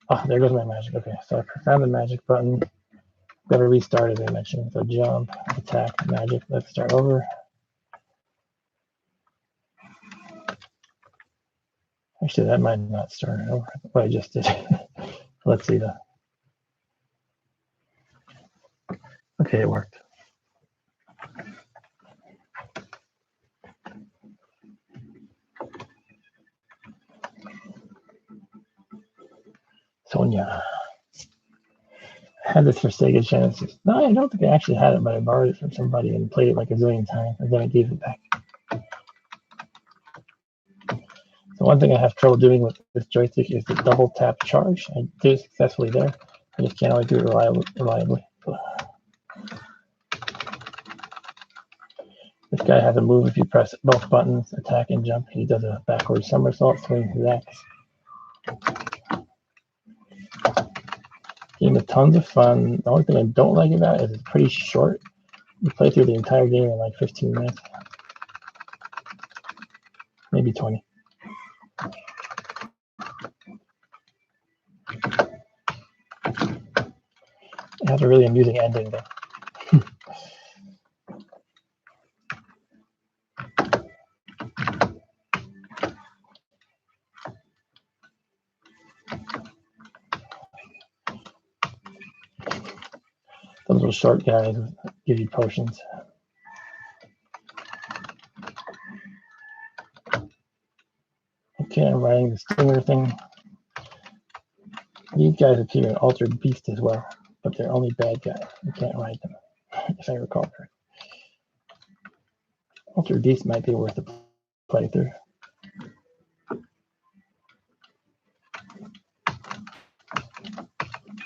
Oh, there goes my magic. Okay, so I found the magic button. Got to restart, as I mentioned. So jump, attack, magic. Let's start over. Actually, that might not start over. What I just did. Let's see though. Okay, it worked. Sonia. had this for Sega Genesis. No, I don't think I actually had it, but I borrowed it from somebody and played it like a zillion times, and then I gave it back. So one thing I have trouble doing with this joystick is the double tap charge. I did it successfully there. I just can't always do it reliably. This guy has a move if you press both buttons, attack and jump. He does a backward somersault, swings his axe. Game is tons of fun. The only thing I don't like about it is it's pretty short. You play through the entire game in like 15 minutes. Maybe 20. It has a really amusing ending though. Those little short guys give you potions. Okay, I'm riding the stinger thing. These guys appear in Altered Beast as well, but they're only bad guys. You can't ride them, if I recall correctly. Altered Beast might be worth a playthrough.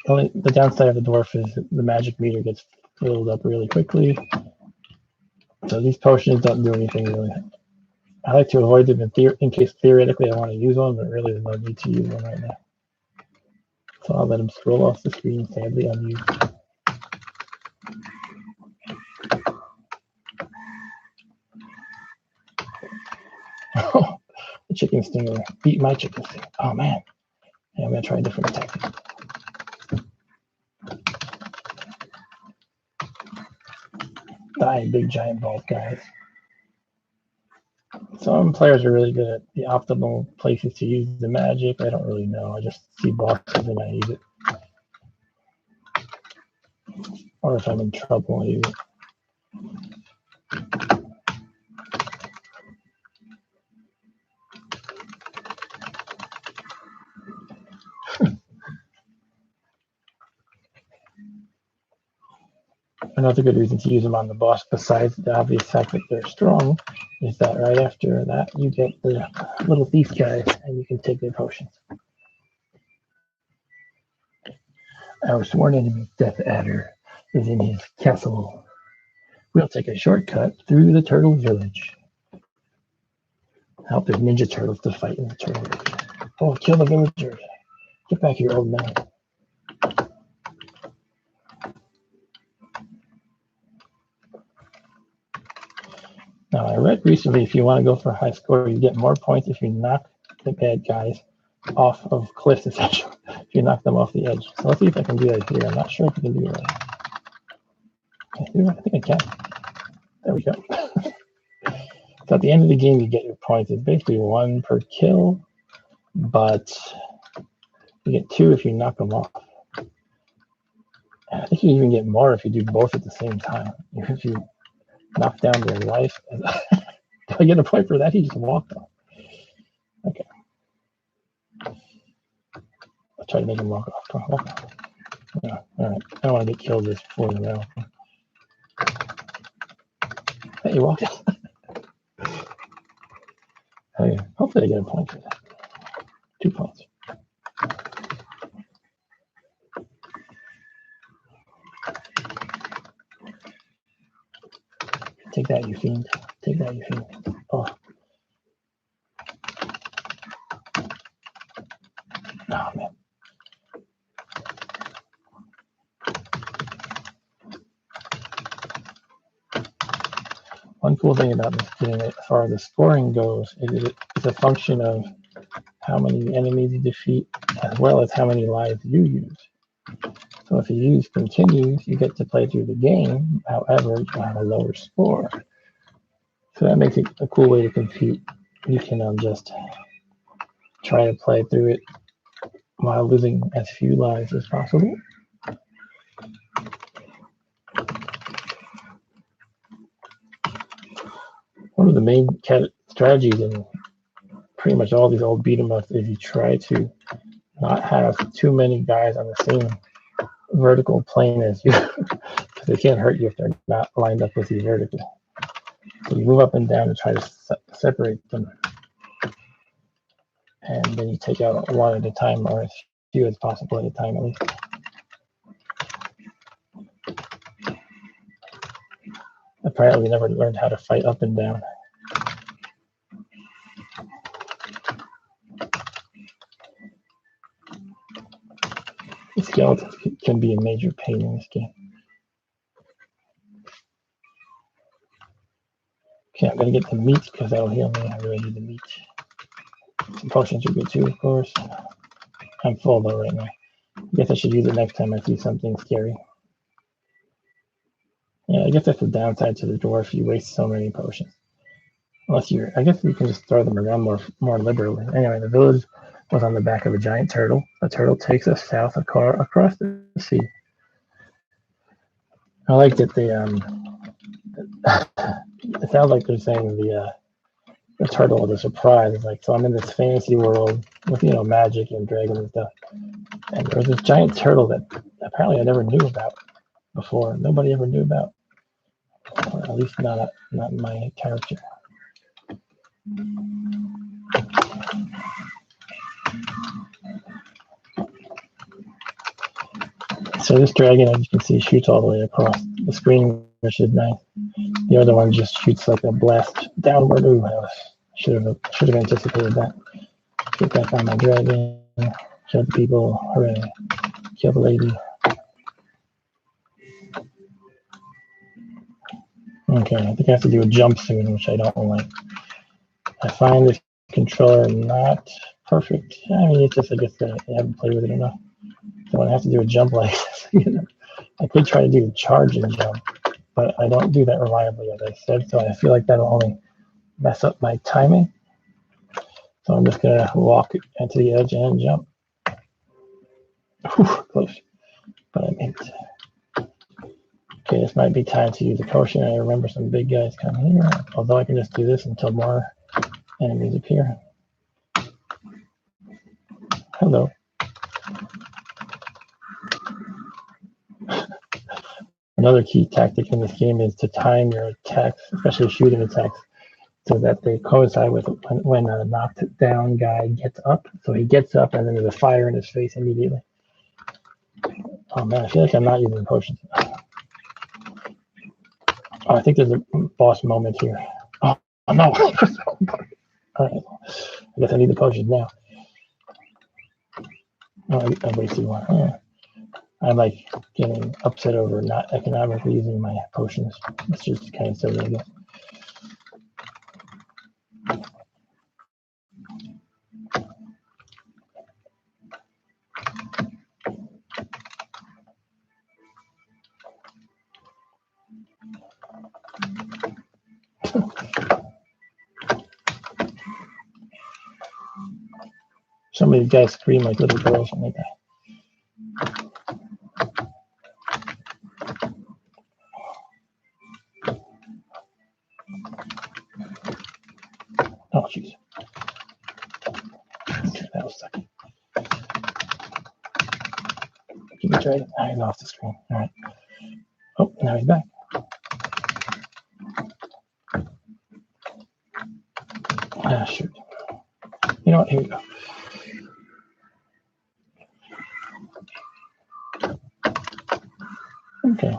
Only the downside of the dwarf is the magic meter gets filled up really quickly. So these potions don't do anything really. I like to avoid them in case theoretically I want to use one, but really there's no need to use one right now. So I'll let them scroll off the screen, sadly unused. The chicken stinger beat my chicken stinger. Oh man. Yeah, I'm gonna try a different attack. Die, big giant bald guys. Some players are really good at the optimal places to use the magic. I don't really know. I just see bosses and I use it. Or if I'm in trouble, I use it. Another good reason to use them on the boss, besides the obvious fact that they're strong, is that right after that you get the little thief guys and you can take their potions. Our sworn enemy, Death Adder, is in his castle. We'll take a shortcut through the turtle village. Help there's ninja turtles to fight in the turtle village. Oh, kill the villagers. Get back here, old man. Now, I read recently if you want to go for a high score, you get more points if you knock the bad guys off of cliffs, essentially. If you knock them off the edge. So let's see if I can do that here. I'm not sure if I can do it right. Can I do it? I think I can. There we go. So at the end of the game, you get your points. It's basically 1 per kill, but you get 2 if you knock them off. And I think you even get more if you do both at the same time. If you knock down their life. Do I get a point for that? He just walked off. Okay. I'll try to make him walk off. Come on, walk off. Yeah, all right. I don't want to get killed this before the round. Hey, he walked off. Hey, hopefully I get a point for that. 2 points. Take that, you fiend. Take that, you fiend. Oh. Oh, man. One cool thing about this game, as far as the scoring goes, is it's a function of how many enemies you defeat, as well as how many lives you use. So if you use continues, you get to play through the game. However, you have a lower score. So that makes it a cool way to compete. You can just try to play through it while losing as few lives as possible. One of the main strategies in pretty much all these old beat 'em ups is you try to not have too many guys on the same vertical plane as you, because they can't hurt you if they're not lined up with you vertically. So you move up and down to try to separate them. And then you take out one at a time, or as few as possible at a time at least. Apparently we never learned how to fight up and down. The skeletons can be a major pain in this game. Okay, I'm gonna get the meat because that'll heal me. I really need the meat. Some potions are good too, of course. I'm full though right now. I guess I should use it next time I see something scary. Yeah, I guess that's the downside to the dwarf. You waste so many potions. Unless you're, I guess you can just throw them around more liberally. Anyway, the village was on the back of a giant turtle. The turtle takes us south across the sea. I like that they it sounds like they're saying the turtle was a surprise. It's like, so I'm in this fantasy world with, you know, magic and dragons and stuff. And there was this giant turtle that apparently I never knew about before. Nobody ever knew about, or at least not my character. So this dragon, as you can see, shoots all the way across the screen, which is nice. The other one just shoots like a blast downward. Ooh, I should have anticipated that. Get back on my dragon, kill the people, hooray, kill the lady. Okay, I think I have to do a jump soon, which I don't like. I find this controller not perfect. I mean, it's just, I guess, I haven't played with it enough. So when I have to do a jump like this, you know, I could try to do the charge and jump, but I don't do that reliably, as I said, so I feel like that'll only mess up my timing. So I'm just gonna walk to the edge and jump. Whew, close, but I made it. Okay, this might be time to use a potion. I remember some big guys come here, although I can just do this until more enemies appear. Hello. Another key tactic in this game is to time your attacks, especially shooting attacks, so that they coincide with when a knocked down guy gets up. So he gets up and then there's a fire in his face immediately. Oh man, I feel like I'm not using potions. Oh, I think there's a boss moment here. Oh no. All right. I guess I need the potions now. Oh, I wasted one. Yeah. I'm like getting upset over not economically using my potions. It's just kind of silly, I guess. Some of these guys scream like little girls, something like that. Oh, jeez. Okay, that was sucky. Keep it right. Now he's off the screen. All right. Oh, now he's back. Ah, shoot. You know what? Here we go. Okay.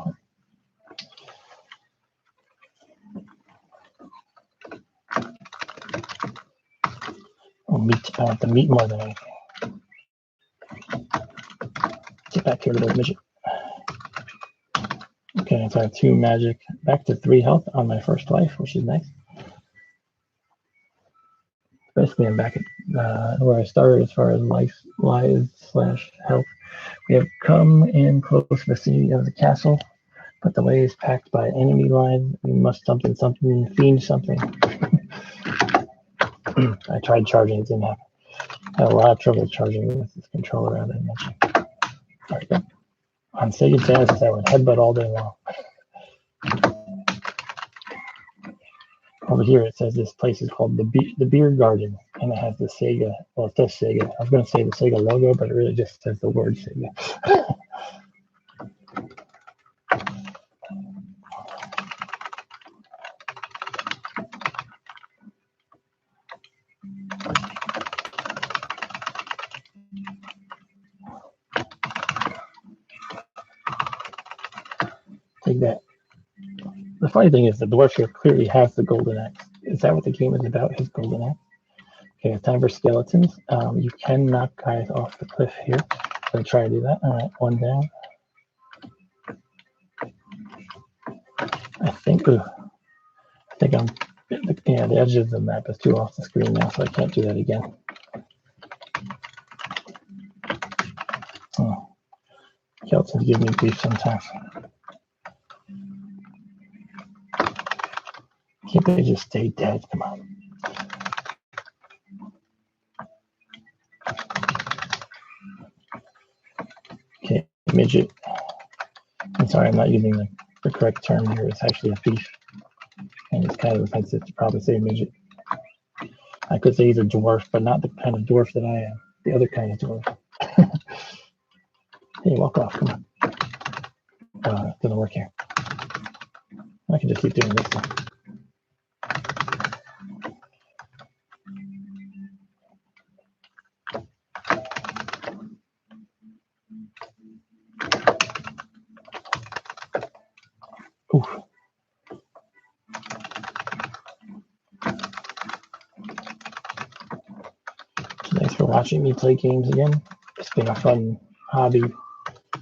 Oh, meat. I want the meat more than anything. Get back here, little midget. Okay, so I have 2 magic, back to 3 health on my first life, which is nice. Basically, I'm back at where I started as far as lives/health. We have come in close vicinity of the castle, but the way is packed by enemy line. We must something, fiend something. I tried charging, it didn't happen. I had a lot of trouble charging with this controller, as I mentioned. There we go. On Sega Genesis, I would headbutt all day long. Over here, it says this place is called the Beer Garden, and it has the Sega. Well, it says Sega. I was going to say the Sega logo, but it really just says the word Sega. Take that. The funny thing is the dwarf here clearly has the golden axe. Is that what the game is about, his golden axe? Okay, it's time for skeletons. You can knock guys off the cliff here. So try to do that. All right, one down. I think I'm, yeah, the edge of the map is too off the screen now, so I can't do that again. Oh, skeletons give me grief sometimes. Can't they just stay dead? Come on. Okay, midget. I'm sorry, I'm not using the correct term here. It's actually a thief. And it's kind of offensive to probably say midget. I could say he's a dwarf, but not the kind of dwarf that I am. The other kind of dwarf. Hey, walk off, come on. It doesn't work here. I can just keep doing this stuff. Oof. Thanks for watching me play games again. It's been a fun hobby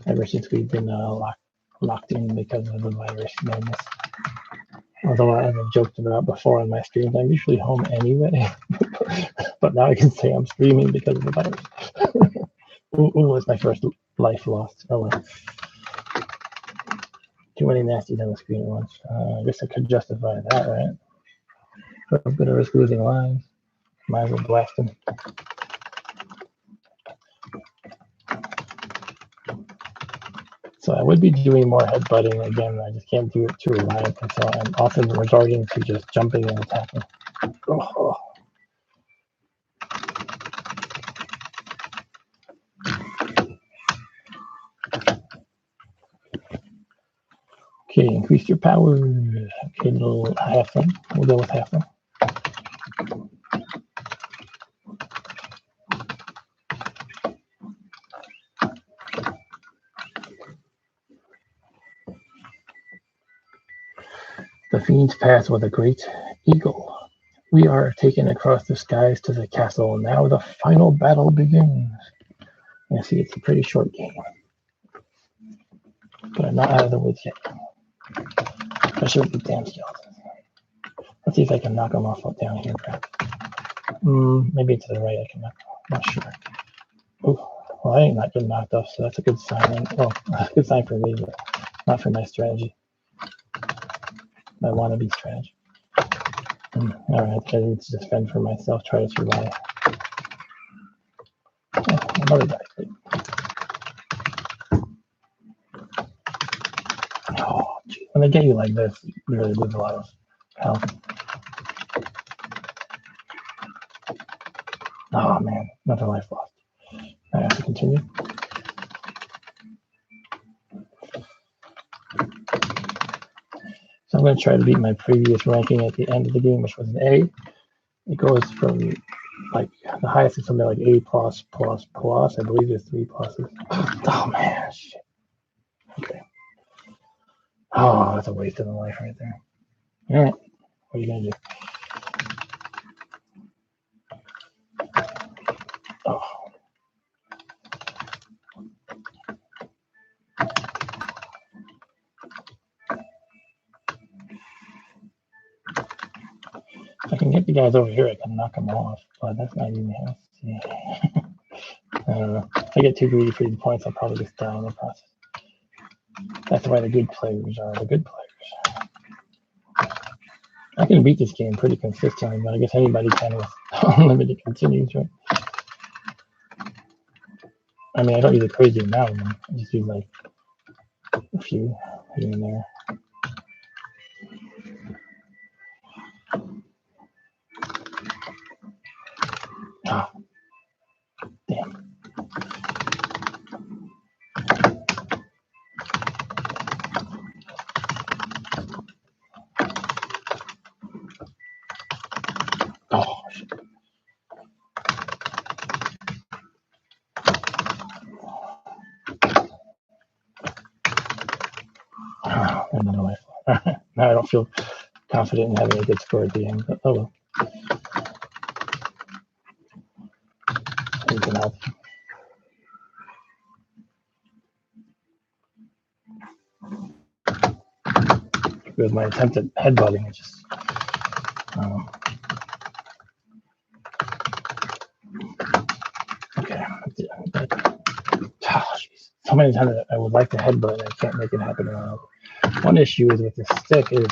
ever since we've been locked in because of the virus madness. Although I haven't joked about before on my streams, I'm usually home anyway. But now I can say I'm streaming because of the virus. Ooh, it's my first life lost. Oh well. Too many nasties on the screen at once. I guess I could justify that, right? But I'm gonna risk losing lives. Might as well blast them. So I would be doing more headbutting again. I just can't do it too reliably. So I'm often resorting to just jumping and attacking. Oh. Okay, increase your power. Okay, little halfling. We'll go with halfling. The fiends pass with a great eagle. We are taken across the skies to the castle. Now the final battle begins. I see it's a pretty short game, but I'm not out of the woods yet. Especially with the damn skeletons. Let's see if I can knock them off down here, perhaps. Maybe to the right I can knock them off. Not sure. Oh, well, I ain't not getting knocked off, so that's a good sign. Well, a good sign for me, but not for my strategy. My wannabe strategy. Alright, I need to defend for myself, try to survive. Oh, another guy. Oh, geez. When they get you like this, you really lose a lot of health. Oh man, another life lost. I have to continue. So I'm going to try to beat my previous ranking at the end of the game, which was an A. It goes from like the highest is something like A plus plus plus. I believe there's 3 pluses. Oh man, shit. Okay. Oh, that's a waste of a life right there. All right, what are you gonna do? Oh. If I can get the guys over here, I can knock them off, but that's not even how I don't know. If I get too greedy for these points, I'll probably just die in the process. That's why the good players are the good players. I can beat this game pretty consistently, but I guess anybody can with unlimited continues, right? I mean, I don't use a crazy amount of them. I just use like a few here and there. Ah, damn. Oh, shit. Oh, another life. Now I don't feel confident in having a good score at the end, but oh well. It can help. With my attempt at headbutting, it just okay. So many times I would like to headbutt and I can't make it happen. One issue is with the stick is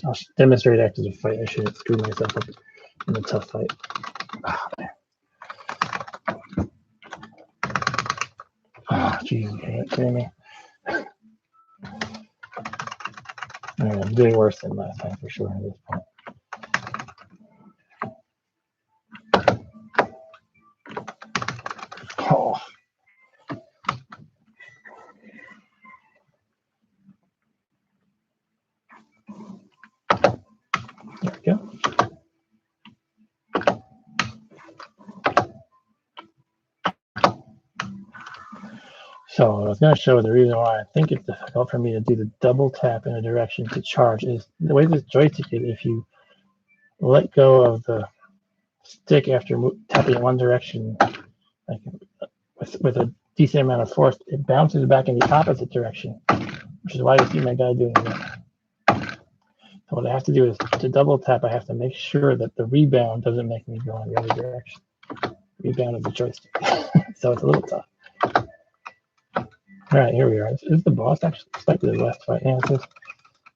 I'll demonstrate after the fight. I shouldn't screw myself up in a tough fight. Oh, jeez, are you kidding me? I'm doing worse than last time for sure at this point. Oh. There we go. So I was going to show the reason why I think it's difficult for me to do the double tap in a direction to charge is the way this joystick is. If you let go of the stick after tapping in one direction, like with a decent amount of force, it bounces back in the opposite direction, which is why you see my guy doing that. So what I have to do is to double tap, I have to make sure that the rebound doesn't make me go in the other direction. Rebound of the joystick. So it's a little tough. All right, here we are. This is the boss. Actually, expected the last fight answers.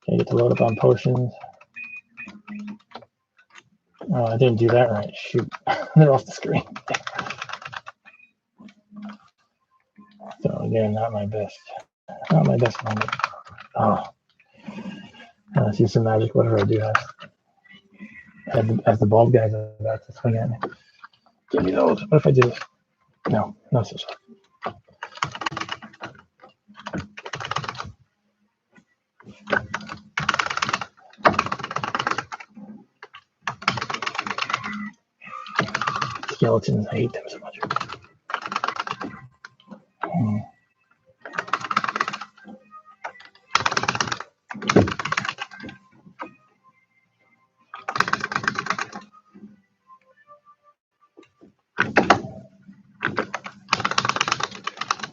Okay, get to load up on potions. Oh, I didn't do that right. Shoot, they're off the screen. So again, not my best moment. Oh, let's use some magic. What do I do? As the bald guy's about to swing at me. Give me those. What if I do this? No, no such. Skeletons, I hate them so much.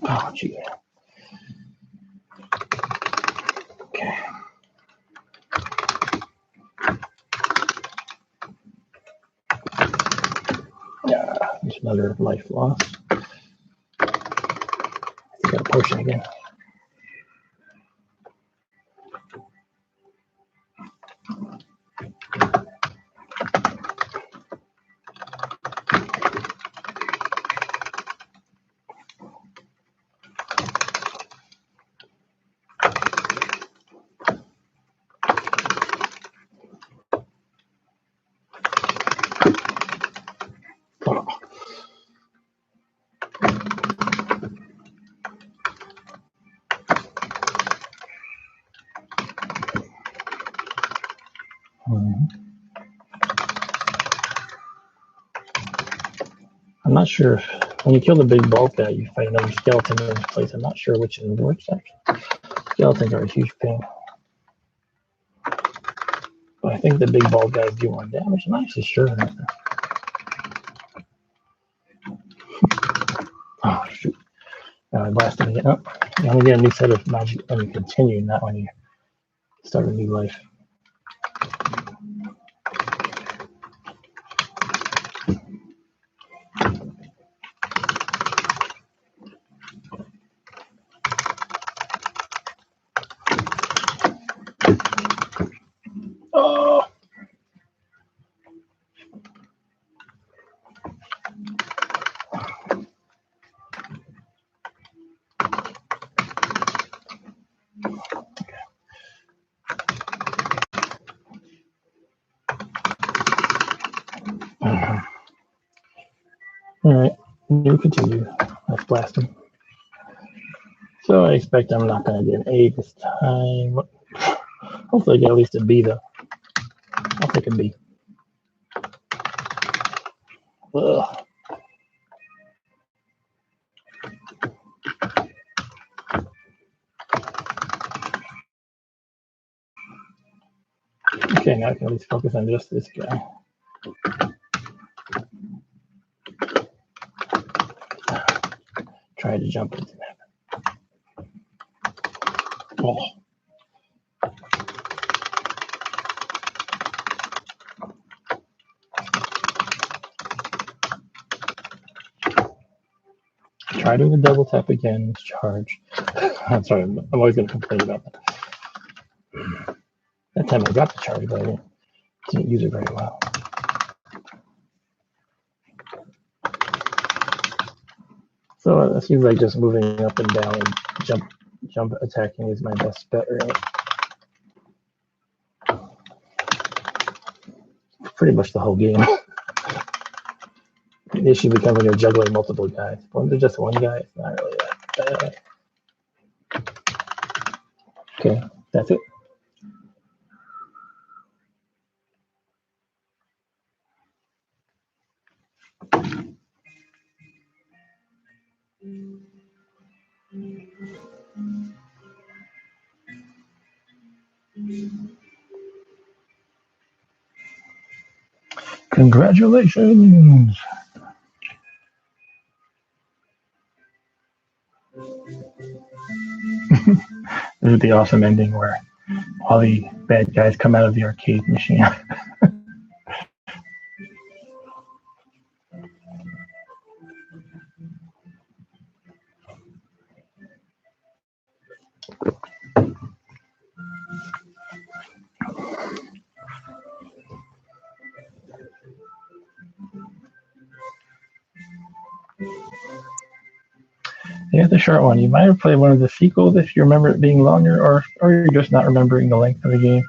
Oh, gee. Okay. Yeah, there's another life lost. I got a potion again. I'm not sure if when you kill the big bald guy, you fight another skeleton in his place. I'm not sure which is worse, actually. Skeletons are a huge pain. But I think the big bald guys do more damage. I'm not actually sure. Oh, shoot. Now I blasted again. Oh, you only get a new set of magic when you continue, not when you start a new life. Oh! All right, new continue. Let's blast him. So I expect I'm not going to get an A this time. Hopefully I get at least a B, though. I'll take a B. Ugh. Okay, now I can at least focus on just this guy. Try to jump into that. Oh. Try doing a double tap again, charge. I'm sorry, I'm always going to complain about that. That time I got the charge, but I didn't use it very well. So it seems like just moving up and down and jump attacking is my best bet, right? Pretty much the whole game. The issue becomes when you're juggling multiple guys. When there's just one guy, it's not really that bad. Okay, that's it. Congratulations! This is the awesome ending where all the bad guys come out of the arcade machine. Yeah, the short one. You might have played one of the sequels if you remember it being longer, or you're just not remembering the length of the game.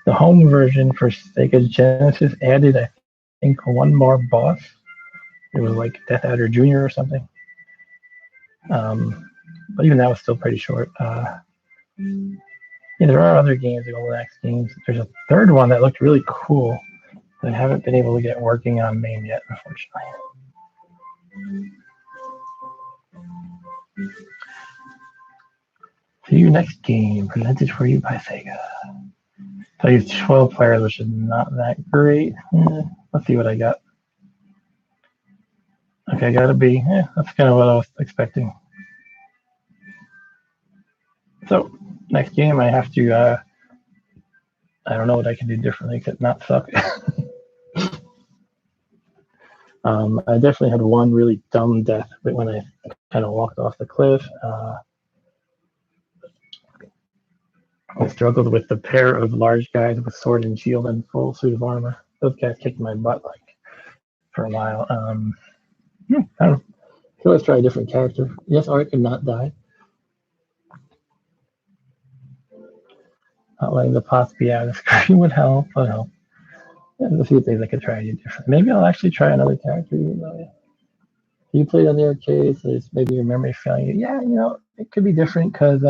The home version for Sega Genesis added, I think, one more boss. It was like Death Adder Jr. or something. But even that was still pretty short. Yeah, there are other games, the Golden Axe games. There's a third one that looked really cool. I haven't been able to get working on MAME yet, unfortunately. See you next game, presented for you by Sega. So I used 12 players, which is not that great. Let's see what I got. Okay, I got a B. That's kind of what I was expecting. So, next game, I have to, I don't know what I can do differently except not suck. I definitely had one really dumb death when I kind of walked off the cliff. I struggled with the pair of large guys with sword and shield and full suit of armor. Those guys kicked my butt like for a while. I don't know. So let's try a different character. Yes, Art could not die. Not letting the pots be out of the screen would help. Yeah, there's a few things I could try to do different. Maybe I'll actually try another character, even though you played on the arcade, so it's maybe your memory failing you. Yeah, it could be different because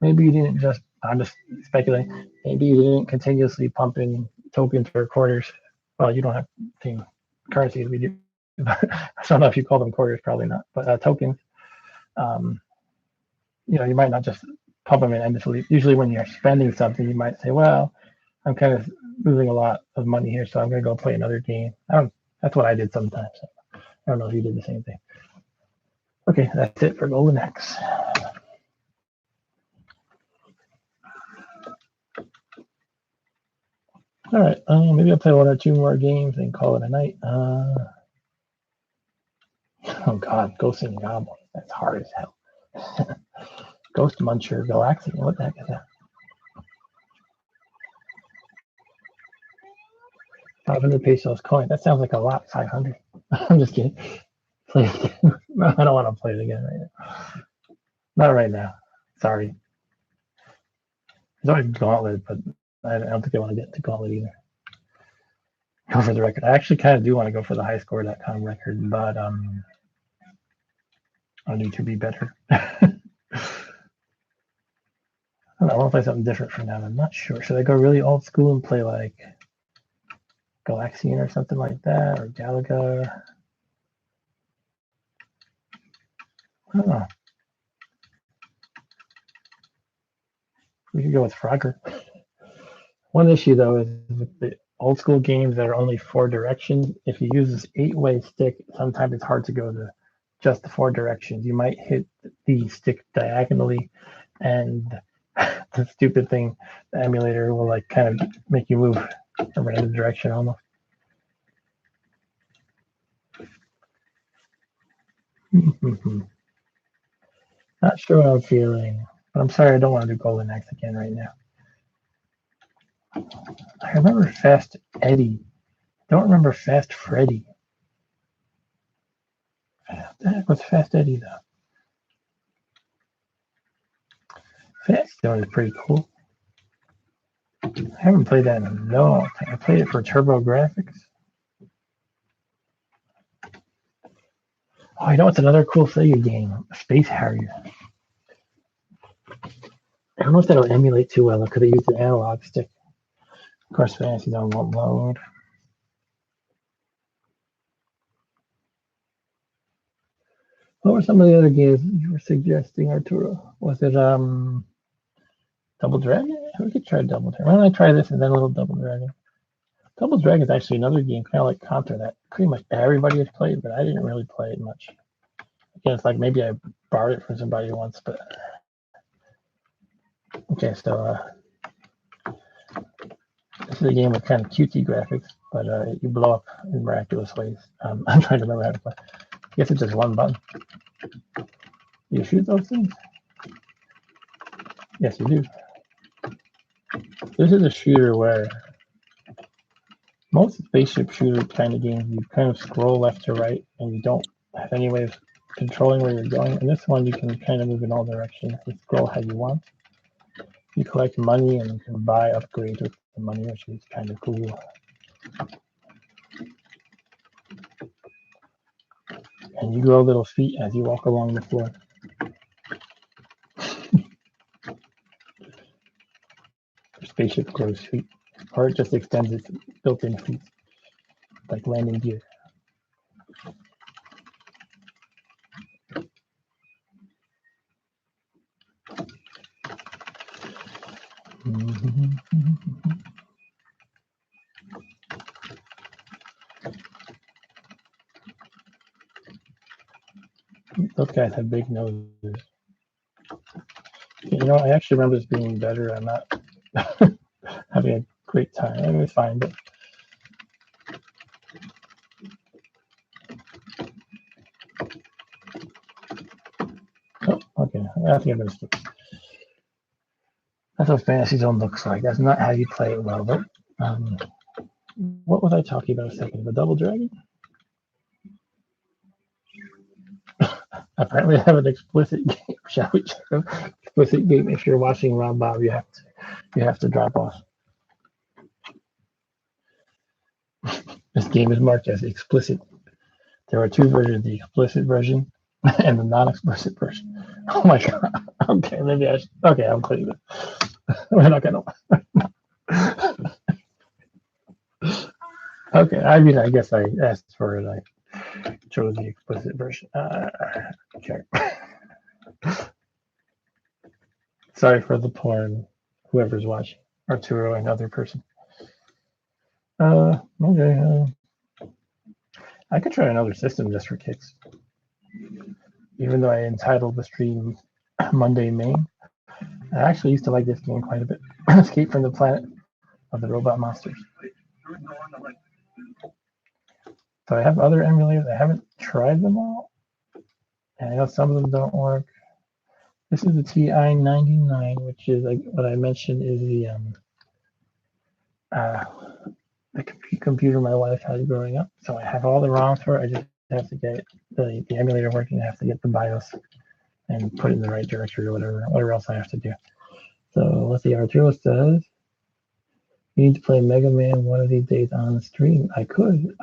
maybe you didn't just, I'm just speculating, maybe you didn't continuously pump in tokens for quarters. Well, you don't have same currencies we do. I don't know if you call them quarters, probably not, but tokens. You might not just pump them in endlessly. Usually when you're spending something, you might say, well, I'm kind of losing a lot of money here, so I'm going to go play another game. That's what I did sometimes. So I don't know if you did the same thing. Okay, that's it for Golden Axe. All right, maybe I'll play one or two more games and call it a night. Oh God, Ghosts and Goblins. That's hard as hell. Ghost Muncher Galaxian. What the heck is that? 500 pesos coin. That sounds like a lot. 500. I'm just kidding. Play it again. I don't want to play it again right now. Not right now. Sorry. There's always Gauntlet, but I don't think I want to get to Gauntlet either. Go for the record. I actually kind of do want to go for the highscore.com record, but I need to be better. I want to play something different for now. I'm not sure. Should I go really old school and play like Galaxian or something like that, or Galaga? I don't know. We could go with Frogger. One issue though is with the old school games that are only 4 directions. If you use this 8-way stick, sometimes it's hard to go to just the 4 directions. You might hit the stick diagonally, and the stupid thing, the emulator will like kind of make you move a random direction almost. Not sure how I'm feeling, but I'm sorry I don't want to do Golden Axe again right now. I remember Fast Eddie. Don't remember Fast Freddy. What the heck was Fast Eddie though? Fast Zone is pretty cool. I haven't played that in a long time. I played it for Turbo Graphics. Oh, you know what's another cool Sega game? Space Harrier. I don't know if that'll emulate too well. I could have used an analog stick. Of course, Fantasy Zone won't load. What were some of the other games you were suggesting, Arturo? Was it Double Dragon? We could try Double Dragon. Why don't I try this and then a little Double Dragon? Double Dragon is actually another game kind of like Contra that pretty much everybody has played, but I didn't really play it much. Again, it's like maybe I borrowed it from somebody once, but okay, so this is a game with kind of cutesy graphics, but you blow up in miraculous ways. I'm trying to remember how to play. I guess it's just one button. You shoot those things? Yes, you do. This is a shooter where most spaceship shooter kind of games, you kind of scroll left to right, and you don't have any way of controlling where you're going. In this one, you can kind of move in all directions and scroll how you want. You collect money and you can buy upgrades with the money, which is kind of cool. And you grow little feet as you walk along the floor. Your spaceship grows feet, or it just extends its built-in feet, like landing gear. Those guys have big noses. You know, I actually remember this being better. I'm not having a great time. It was fine, but oh, okay. I think I'm gonna skip. That's what Fantasy Zone looks like. That's not how you play it well, but what was I talking about a second ago? Double Dragon? Apparently, I have an explicit game. Shall we check out explicit game? If you're watching Rob Bob, you have to drop off. This game is marked as explicit. There are two versions: the explicit version and the non-explicit version. Oh my god. Okay, maybe I should. Okay, I'm cleaning it. We're not gonna. Okay, I mean, I guess I asked for it. I chose the explicit version. Okay. Sorry for the porn, whoever's watching, Arturo, another person. Okay. I could try another system just for kicks. Even though I entitled the stream Monday MAME, I actually used to like this game quite a bit. Escape from the Planet of the Robot Monsters. So I have other emulators. I haven't tried them all. And I know some of them don't work. This is the TI-99, which is like what I mentioned is the computer my wife had growing up. So I have all the ROMs for it. I just have to get the emulator working. I have to get the BIOS and put it in the right directory or whatever else I have to do. So let's see, Arturo says, you need to play Mega Man one of these days on the stream. I could.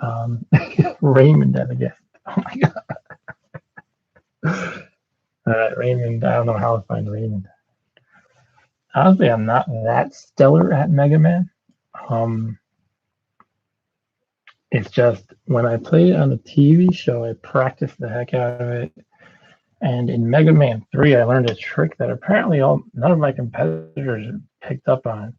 Raymond as a guest. Oh my god. Raymond, I don't know how to find Raymond. Honestly, I'm not that stellar at Mega Man. It's just when I played it on the TV show, I practiced the heck out of it. And in Mega Man 3, I learned a trick that apparently none of my competitors picked up on.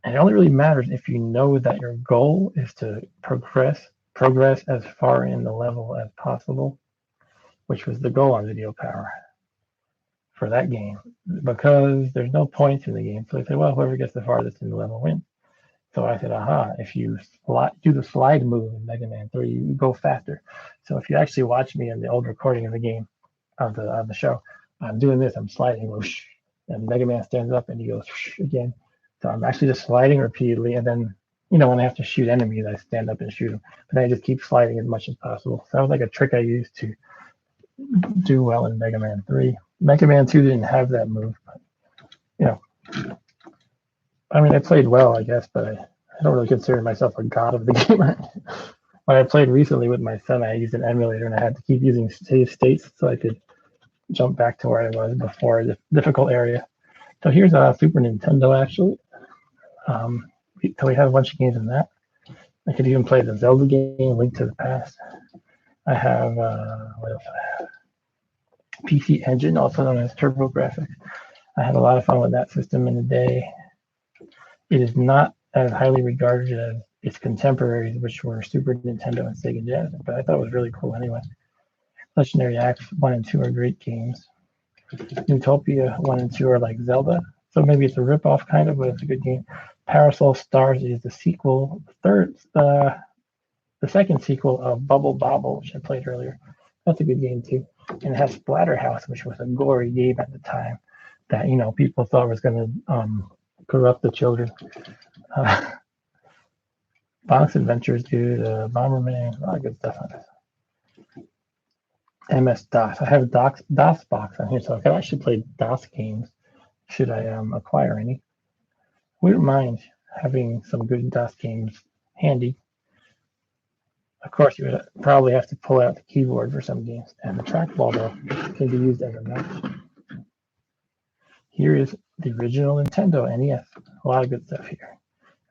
And it only really matters if you know that your goal is to progress as far in the level as possible, which was the goal on Video Power for that game. Because there's no points in the game. So they say, well, whoever gets the farthest in the level wins. So I said, aha, if you do the slide move in Mega Man 3, you go faster. So if you actually watch me in the old recording of the game, of the show, I'm doing this, I'm sliding, whoosh, and Mega Man stands up and he goes whoosh, again. So I'm actually just sliding repeatedly, and then, when I have to shoot enemies, I stand up and shoot them. But then I just keep sliding as much as possible. So that was like a trick I used to do well in Mega Man 3. Mega Man 2 didn't have that move, but, I mean, I played well, I guess, but I don't really consider myself a god of the game. When I played recently with my son, I used an emulator, and I had to keep using save states so I could jump back to where I was before the difficult area. So here's a Super Nintendo, actually. So we have a bunch of games in that. I could even play the Zelda game, Link to the Past. I have, what else I have? PC Engine, also known as TurboGrafx. I had a lot of fun with that system in the day. It is not as highly regarded as its contemporaries, which were Super Nintendo and Sega Genesis, but I thought it was really cool anyway. Legendary Axe 1 and 2 are great games. Utopia 1 and 2 are like Zelda, so maybe it's a ripoff kind of, but it's a good game. Parasol Stars is the sequel, the second sequel of Bubble Bobble, which I played earlier. That's a good game too. And it has Splatterhouse, which was a gory game at the time that people thought was going to corrupt the children. Box Adventures, dude. Bomberman, a lot of good stuff on this. MS-DOS. I have DOS box on here, so I could actually play DOS games should I acquire any. Wouldn't mind having some good DOS games handy. Of course, you would probably have to pull out the keyboard for some games, and the trackball, though, can be used as a mouse. Here is the original Nintendo NES. A lot of good stuff here.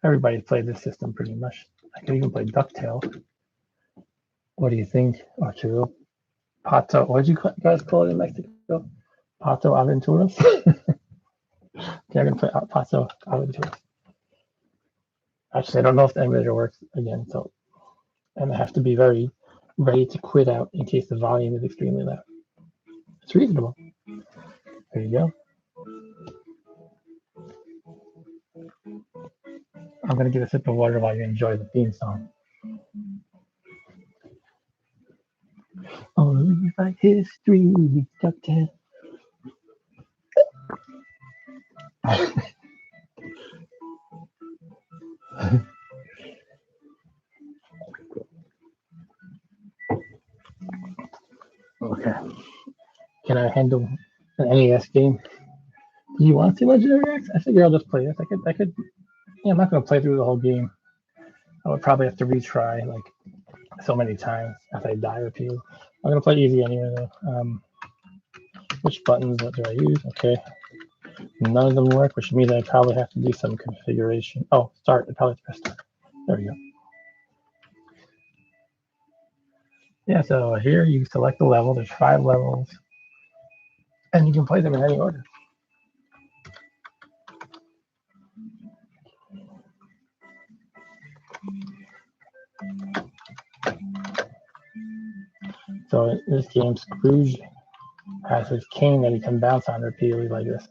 Everybody's played this system pretty much. I could even play DuckTales. What do you think, Arturo? Pato, what did you guys call it in Mexico? Pato Aventuras? Yeah, I'm going to play Pato Aventuras. Actually, I don't know if the emulator works again, so and I have to be very ready to quit out in case the volume is extremely loud. It's reasonable. There you go. I'm going to get a sip of water while you enjoy the theme song. Oh, like history, DuckTales. Okay. Can I handle an NES game? Do you want to see Legendary Axe? I figure I'll just play this. I could. Yeah, I'm not going to play through the whole game. I would probably have to retry like so many times if I die repeatedly. I'm going to play easy anyway, though. Which buttons do I use? Okay. None of them work, which means I probably have to do some configuration. Oh, start. I probably press start. There we go. Yeah, so here you select the level. There's 5 levels, and you can play them in any order. So in this game, Scrooge has his cane that he can bounce on repeatedly like this.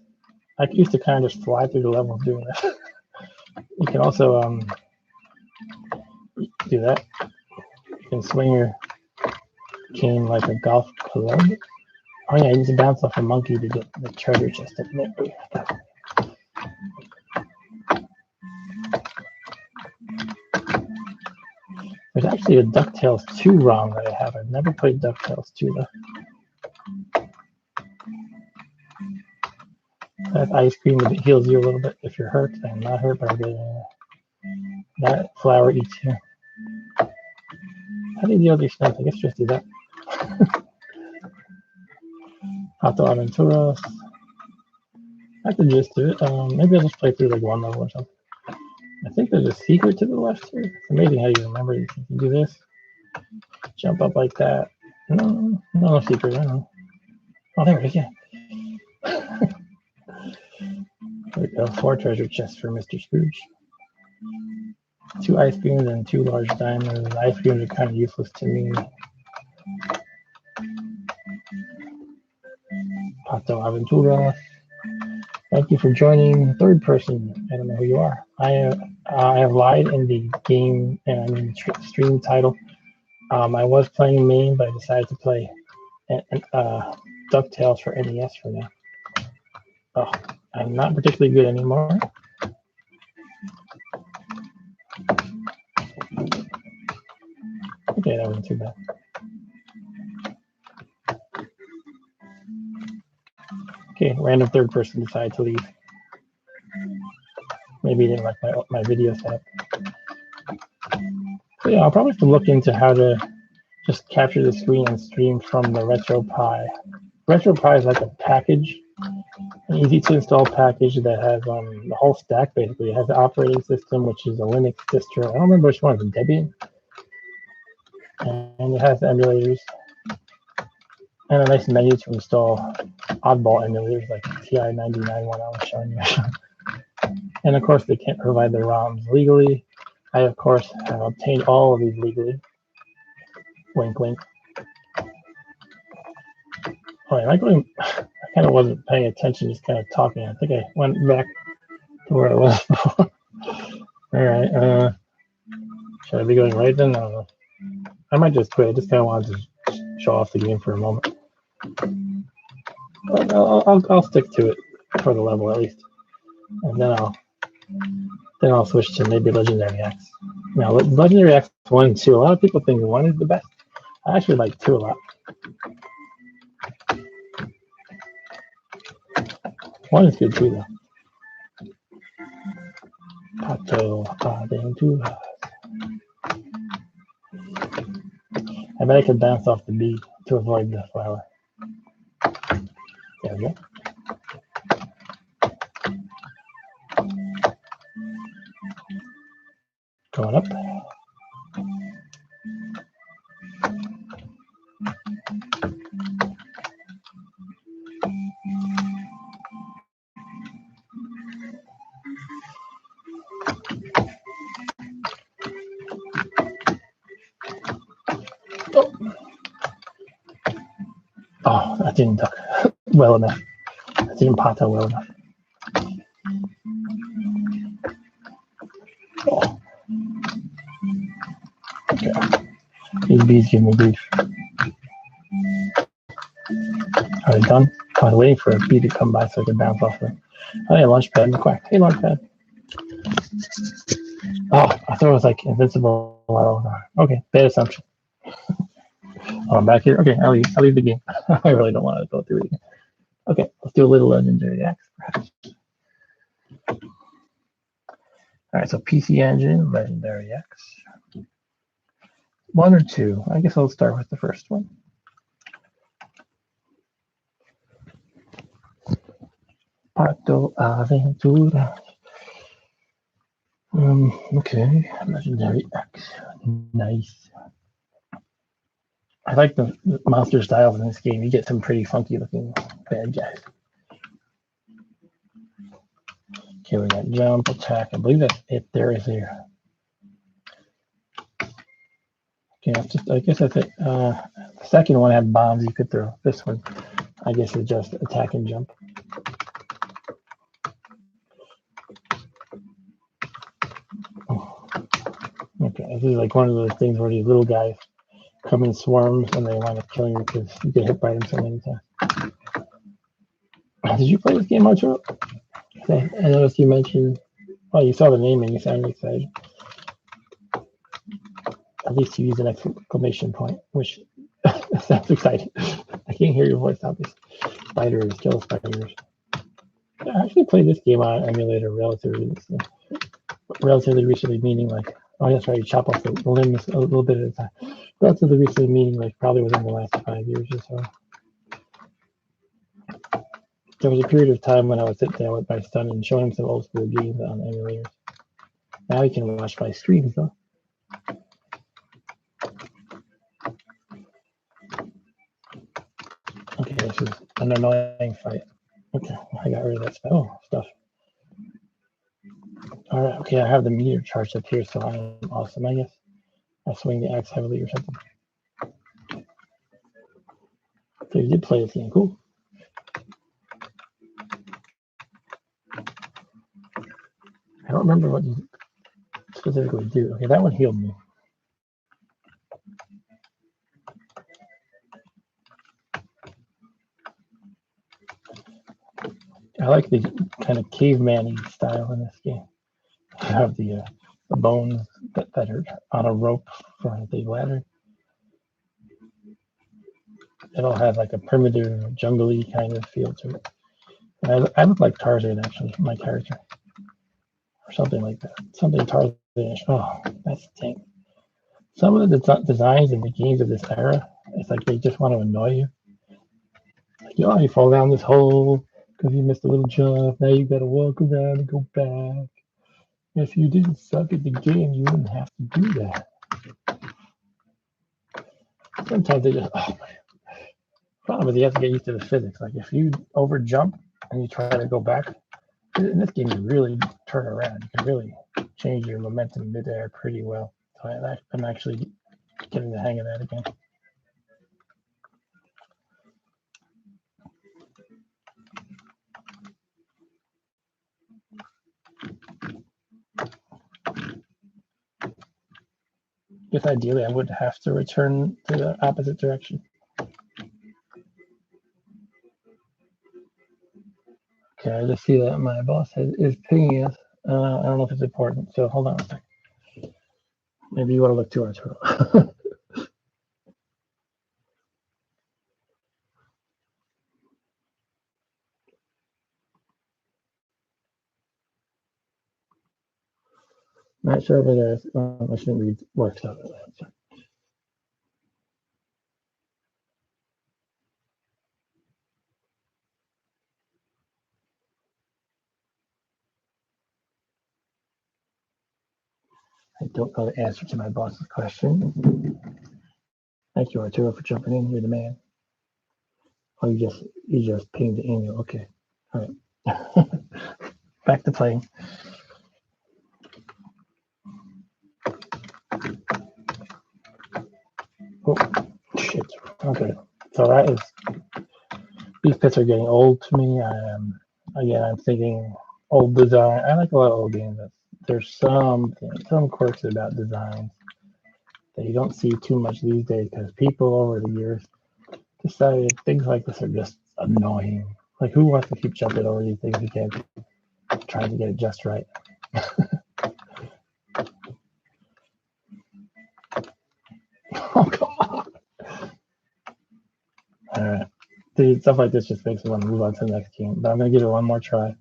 I used to kind of just fly through the levels doing that. You can also do that. You can swing your cane like a golf club. Oh yeah, you can bounce off a monkey to get the treasure chest. There's actually a DuckTales 2 ROM that I have. I've never played DuckTales 2 though. That ice cream heals you a little bit if you're hurt. I'm not hurt, but I get that flower eats you. How do you deal with these snakes? I guess just do that. Pato Aventuras. I could just do it. Maybe I'll just play through like one level or something. I think there's a secret to the left here. It's amazing how you remember these things. You do this, jump up like that. No secret. I don't know. Oh, there it is. Yeah. There we go. 4 treasure chests for Mr. Scrooge. 2 ice creams and 2 large diamonds. Ice creams are kind of useless to me. Pato Aventura. Thank you for joining. Third person. I don't know who you are. I have lied in the game and I mean stream title. I was playing MAME, but I decided to play DuckTales for NES for now. Oh, I'm not particularly good anymore. Okay, that wasn't too bad. Okay, random third person decided to leave. Maybe he didn't like my video setup. So yeah, I'll probably have to look into how to just capture the screen and stream from the RetroPie. RetroPie is like a package, an easy to install package that has the whole stack basically. It has the operating system, which is a Linux distro. I don't remember which one, it's Debian. And it has emulators and a nice menu to install oddball emulators like TI-99 one I was showing you. And of course, they can't provide the ROMs legally. I, of course, have obtained all of these legally. Wink, wink. Oh, I kind of wasn't paying attention, just kind of talking. I think I went back to where I was before. All right. Should I be going right then? I don't know. I might just quit. I just kind of wanted to show off the game for a moment. But I'll stick to it for the level at least, and then I'll switch to maybe Legendary X. Now, Legendary X 1 and 2. A lot of people think 1 is the best. I actually like 2 a lot. 1 is good too, though. Pato Aventura. I bet I could bounce off the bee to avoid the flower. There we go. Going up. Oh, that didn't duck well enough. That didn't pato well enough. Oh. Okay. These bees give me grief. Are they done? I was waiting for a bee to come by so I could bounce off them. Oh, yeah, Launchpad in the quack. Hey, Launchpad. Oh, I thought it was like invincible. Okay, bad assumption. Oh, I'm back here. Okay, I'll leave the game. I really don't want to go through it again. Okay, let's do a little Legendary X, perhaps. All right, so PC Engine, Legendary X. 1 or 2? I guess I'll start with the first one. Pato Aventura. Okay, Legendary X. Nice. I like the monster styles in this game. You get some pretty funky looking bad guys. Okay, we got jump, attack. I believe that's it. There is here. Okay, I guess that's it. The second one had bombs you could throw. This one, I guess, is just attack and jump. Okay, this is like one of those things where these little guys come in swarms and they wind up killing you because you get hit by them so many times. Did you play this game, Arturo? I noticed you mentioned, well, you saw the name and you sounded excited. At least you use an exclamation point, which sounds exciting. I can't hear your voice, obviously. Spiders, kill spiders. Yeah, I actually played this game on emulator relatively recently, meaning like, oh, that's right, you chop off the limbs a little bit at a time. Relatively recently, meaning like probably within the last 5 years or so. There was a period of time when I would sit down with my son and show him some old school games on emulators. Now he can watch my streams though. Okay, this is an annoying fight. Okay, I got rid of that stuff. All right, okay, I have the meter charged up here, so I'm awesome, I guess. I swing the axe heavily or something. So you did play this game, cool. I don't remember what you specifically do. Okay, that one healed me. I like the kind of caveman-y style in this game. You have the bones that are on a rope for the ladder. It all has like a primitive, jungly kind of feel to it. And I look like Tarzan, actually, my character. Or something like that. Something Tarzan-ish. Oh, that's dang. Some of the designs in the games of this era, it's like they just want to annoy you. Like, oh, you fall down this hole because you missed a little jump. Now you got to walk around and go back. If you didn't suck at the game, you wouldn't have to do that. Sometimes they just, oh man. Problem is you have to get used to the physics. Like if you over jump and you try to go back, in this game you really turn around. You can really change your momentum midair pretty well. So I'm actually getting the hang of that again. If ideally I would have to return to the opposite direction. Okay, I just see that my boss is pinging us. I don't know if it's important, so hold on a second. Maybe you want to look to Arturo. Not sure if it is. I shouldn't read work stuff. I don't know the answer to my boss's question. Thank you, Arturo, for jumping in. You're the man. Oh, you just pinged the email. Okay. All right. Back to playing. Oh, shit. Okay. So that is, these pits are getting old to me. Again, I'm thinking old design. I like a lot of old games. There's some quirks about designs that you don't see too much these days because people over the years decided things like this are just annoying. Like, who wants to keep jumping over these things again, trying to get it just right? Oh, come on. All right. Dude, stuff like this just makes me want to move on to the next game. But I'm going to give it one more try.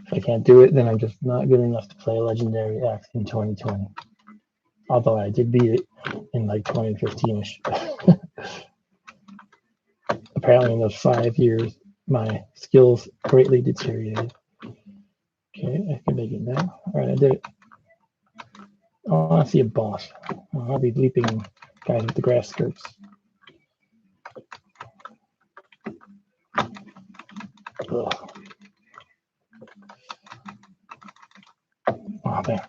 If I can't do it, then I'm just not good enough to play Legendary X in 2020. Although I did beat it in like 2015-ish. Apparently in those 5 years, my skills greatly deteriorated. Okay, I can make it now. All right, I did it. Oh, I want to see a boss. I'll be leaping guys with the grass skirts. Ugh. Oh, there.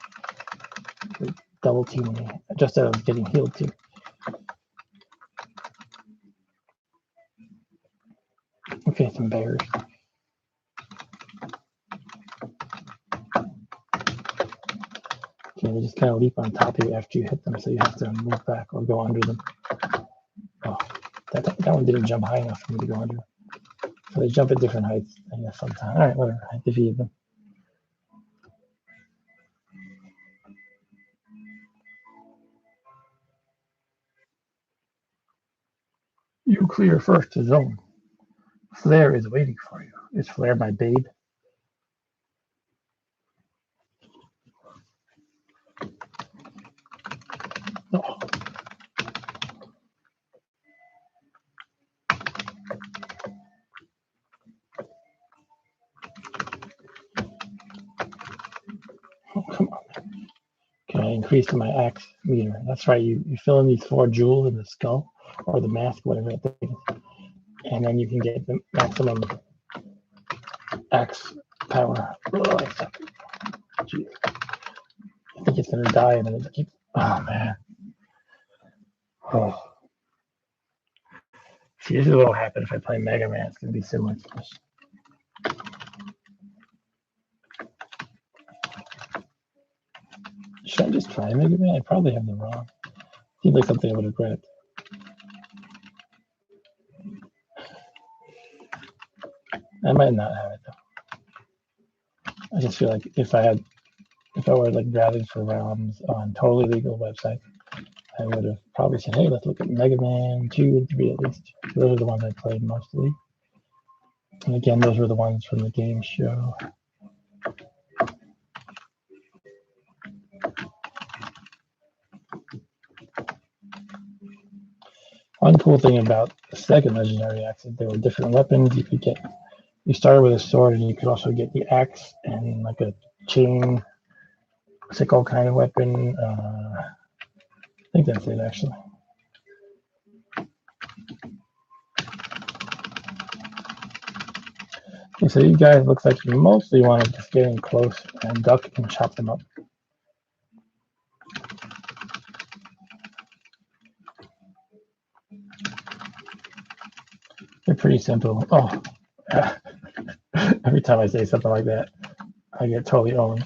Double teaming me. Just as I was getting healed too. Okay, some bears. Okay, they just kind of leap on top of you after you hit them, so you have to move back or go under them. Oh, that one didn't jump high enough for me to go under. So they jump at different heights, I guess, sometimes. All right, whatever. I defeated them. You clear first zone. Flare is waiting for you. Is Flare my babe? Oh. Oh, come on. Can I increase my axe meter? That's right. You fill in these 4 jewels in the skull or the mask, whatever that thing is, and then you can get the maximum axe power. Oh, jeez. I think it's gonna die and then it keeps. Oh man. Oh. See, this is what will happen if I play Mega Man. It's gonna be similar to this. Should I just try Mega Man? I probably have the wrong. Seems like something I would regret. I might not have it though. I just feel like if I were like browsing for ROMs on totally legal websites, I would have probably said, hey, let's look at Mega Man 2 and 3 at least. Those are the ones I played mostly. And again, those were the ones from the game show. One cool thing about the second legendary axe is there were different weapons you could get. You started with a sword and you could also get the axe and like a chain sickle kind of weapon. I think that's it actually. Okay, so you guys looks like you mostly want to just get in close and duck and chop them up. They're pretty simple. Oh, every time I say something like that, I get totally owned.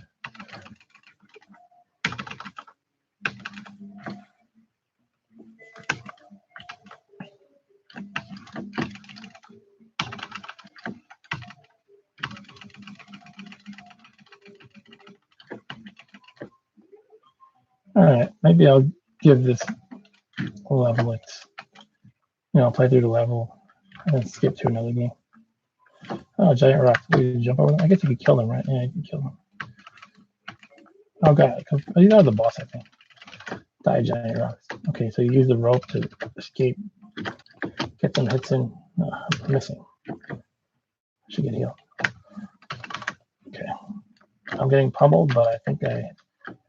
All right, maybe I'll give this a level. It's, play through the level and then skip to another game. Oh, giant rock. We jump over them. I guess you could kill them, right? Yeah, you can kill them. Oh, God. These are the boss, I think. Die giant rocks. Okay, so you use the rope to escape. Get some hits in. I'm missing. Should get healed. Okay. I'm getting pummeled, but I think I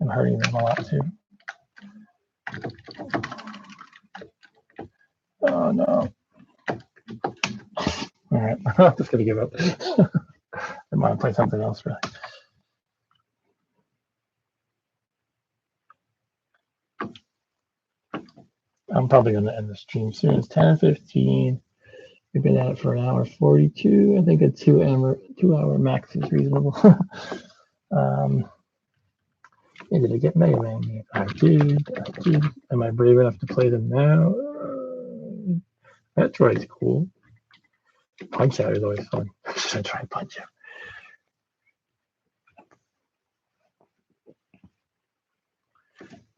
am hurting them a lot, too. Oh, no. All right. I'm just going to give up. I want to play something else, really. I'm probably going to end the stream soon. It's 10:15. We've been at it for an hour 42. I think a 2-hour max is reasonable. Did I get Mega Man game? I did. Am I brave enough to play them now? Metroid's cool. Punch Out is always fun. Should I try Punch Out?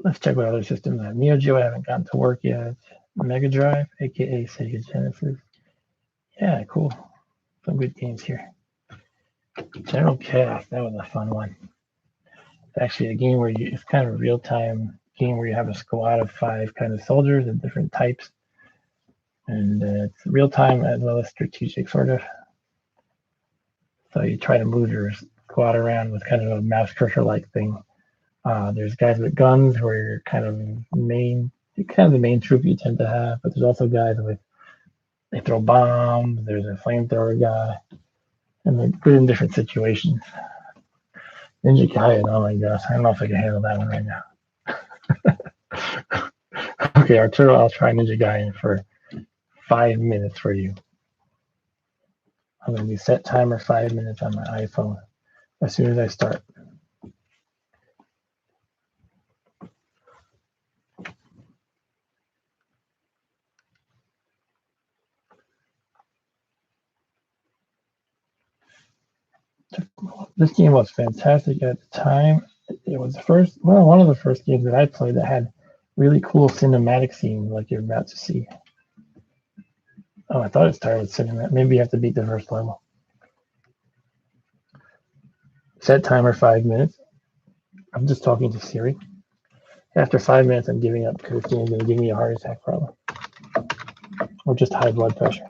Let's check what other systems I have. Neo Geo I haven't gotten to work yet. Mega Drive, aka Sega Genesis. Yeah, cool. Some good games here. General Chaos, that was a fun one. It's actually a game where it's kind of a real-time game where you have a squad of 5 kind of soldiers of different types. And it's real-time as well as strategic, sort of. So you try to move your squad around with kind of a mouse cursor-like thing. There's guys with guns who are kind of the main troop you tend to have, but there's also guys they throw bombs, there's a flamethrower guy, and they're good in different situations. Ninja Gaiden, oh my gosh, I don't know if I can handle that one right now. Okay, Arturo, I'll try Ninja Gaiden for 5 minutes for you. I'm going to set timer 5 minutes on my iPhone as soon as I start. This game was fantastic at the time. It was one of the first games that I played that had really cool cinematic scenes like you're about to see. Oh, I thought it started with cinematic. Maybe you have to beat the first level. Set timer 5 minutes. I'm just talking to Siri. After 5 minutes, I'm giving up because this game is going to give me a heart attack problem. Or just high blood pressure.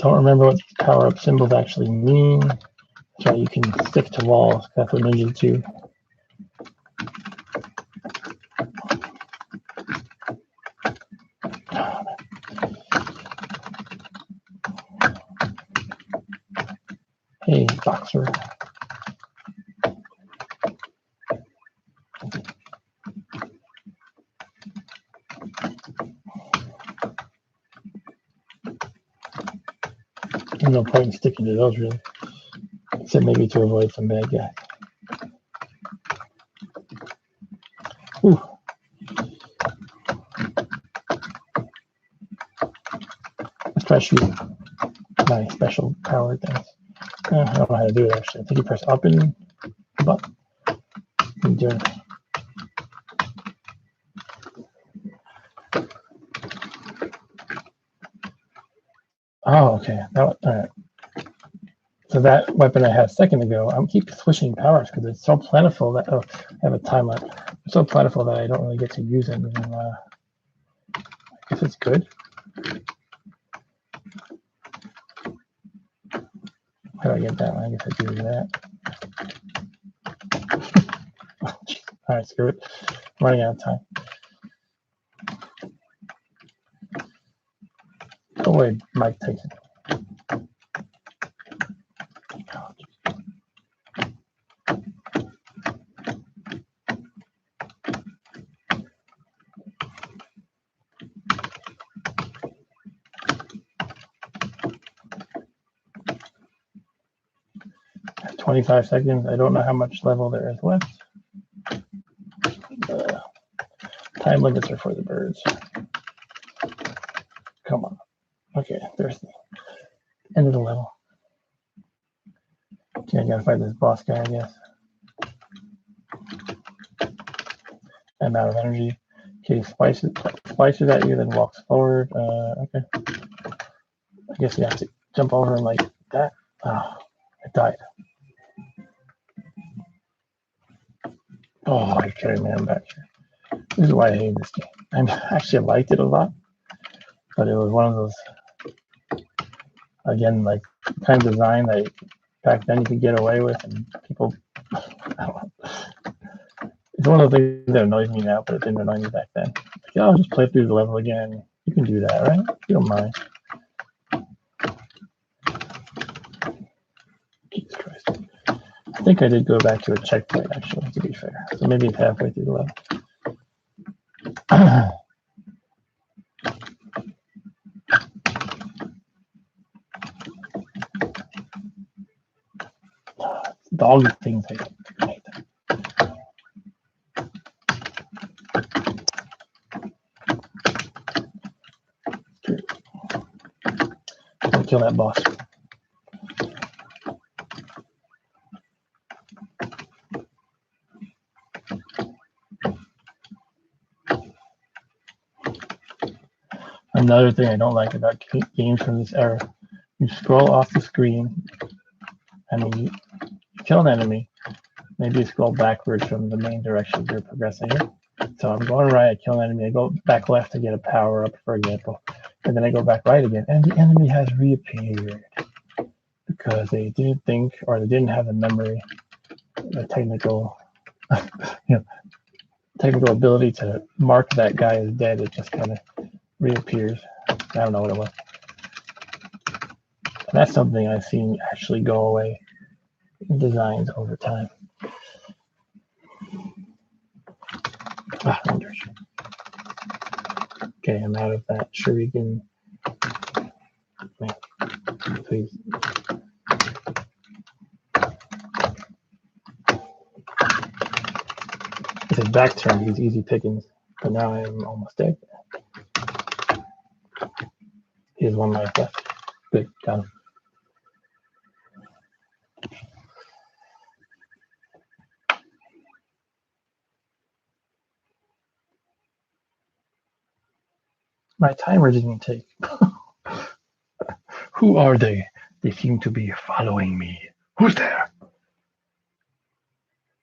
Don't remember what these power-up symbols actually mean. That's right, you can stick to walls. That's what ninjas do. Hey, boxer. There's no point in sticking to those, really. Except maybe to avoid some bad guys. Ooh. Let's try shooting my special power things. I don't know how to do it, actually. I think you press up and button. Oh, okay. All right. So that weapon I had a second ago, I keep switching powers because it's so plentiful that I have a time limit. It's so plentiful that I don't really get to use it. And, I guess it's good. How do I get that one? I guess I do that. All right, screw it. I'm running out of time. Go away, Mike Tyson. 25 seconds. I don't know how much level there is left. Time limits are for the birds. Come on. Okay, there's the end of the level. Okay, I gotta fight this boss guy, I guess. I'm out of energy. Okay, slices at you, then walks forward. Okay. I guess you have to jump over him like that. Oh, I died. Oh, you're kidding me, I'm back here. This is why I hate this game. I actually liked it a lot, but it was one of those, again, like kind of design that back then you could get away with, and people, I don't know. It's one of the things that annoys me now, but it didn't annoy me back then. Like, oh, I'll just play through the level again. You can do that, right? You don't mind. Jesus Christ. I think I did go back to a checkpoint, actually, to be fair. So maybe it's halfway through the level. Dog things I hate them. I'll kill that boss. Another thing I don't like about games from this era, you scroll off the screen and when you kill an enemy, maybe you scroll backwards from the main direction you're progressing in. So I'm going right, I kill an enemy, I go back left to get a power up, for example, and then I go back right again, and the enemy has reappeared because they didn't think, or they didn't have the memory, the technical, technical ability to mark that guy as dead. It just kind of reappears. I don't know what it was. And that's something I've seen actually go away in designs over time. Okay, I'm out of that shuriken. Man, please. It's a back turn, these easy pickings, but now I am almost dead. He has one life left. Good, got him. My timer didn't take. Who are they? They seem to be following me. Who's there?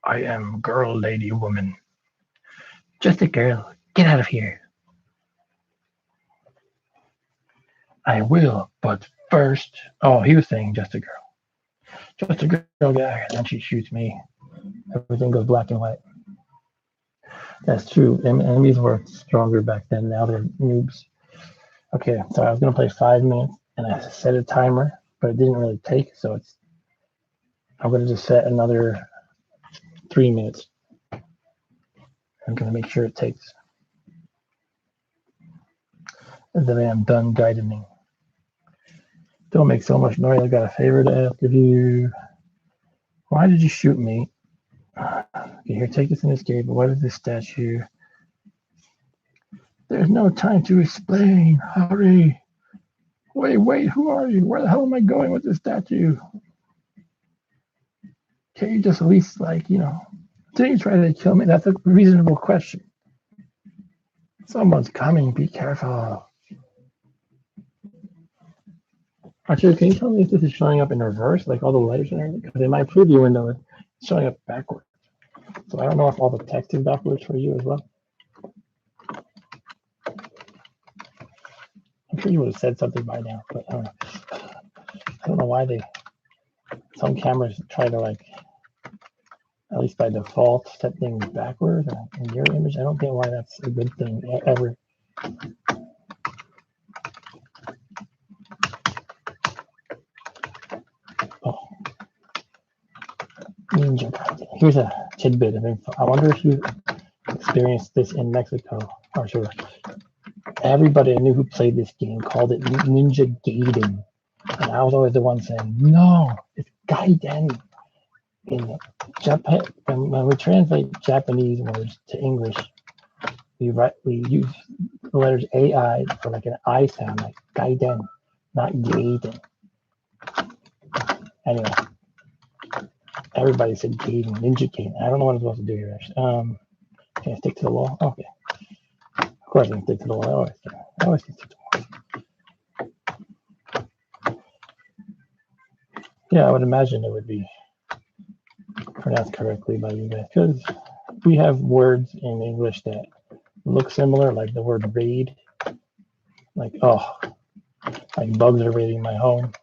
I am girl, lady, woman. Just a girl. Get out of here. I will, but first. Oh, he was saying just a girl. Just a girl guy, and then she shoots me. Everything goes black and white. That's true. Enemies were stronger back then. Now they're noobs. Okay, so I was gonna play 5 minutes, and I set a timer, but it didn't really take, so it's I'm going to just set another 3 minutes. I'm going to make sure it takes. And then I am done guiding me. Don't make so much noise. I got a favor to ask of you. Why did you shoot me? Okay, here, take this in this gate. But what is this statue? There's no time to explain. Hurry. Wait, who are you? Where the hell am I going with this statue? Can't you just at least, like, didn't you try to kill me? That's a reasonable question. Someone's coming. Be careful. Actually, can you tell me if this is showing up in reverse, like all the letters and everything? Because in my preview window, it's showing up backwards. So I don't know if all the text is backwards for you as well. I'm sure you would have said something by now, but I don't know. I don't know why some cameras try to, like, at least by default, set things backwards in your image. I don't get why that's a good thing ever. Oh. Ninja. Here's a tidbit of info. I wonder if you experienced this in Mexico. Oh, sure. Everybody I knew who played this game called it Ninja Gaiden. And I was always the one saying, no, it's Gaiden. In Japan, when we translate Japanese words to English, we use the letters AI for like an I sound, like Gaiden, not Gaiden. Anyway, everybody said Gaiden, Ninja Gaiden. I don't know what I'm supposed to do here, actually. Can I stick to the wall? Okay. Of course I can stick to the wall. I always stick to the wall. Yeah, I would imagine it would be pronounced correctly by you guys, because we have words in English that look similar, like the word raid. Like, like bugs are raiding my home.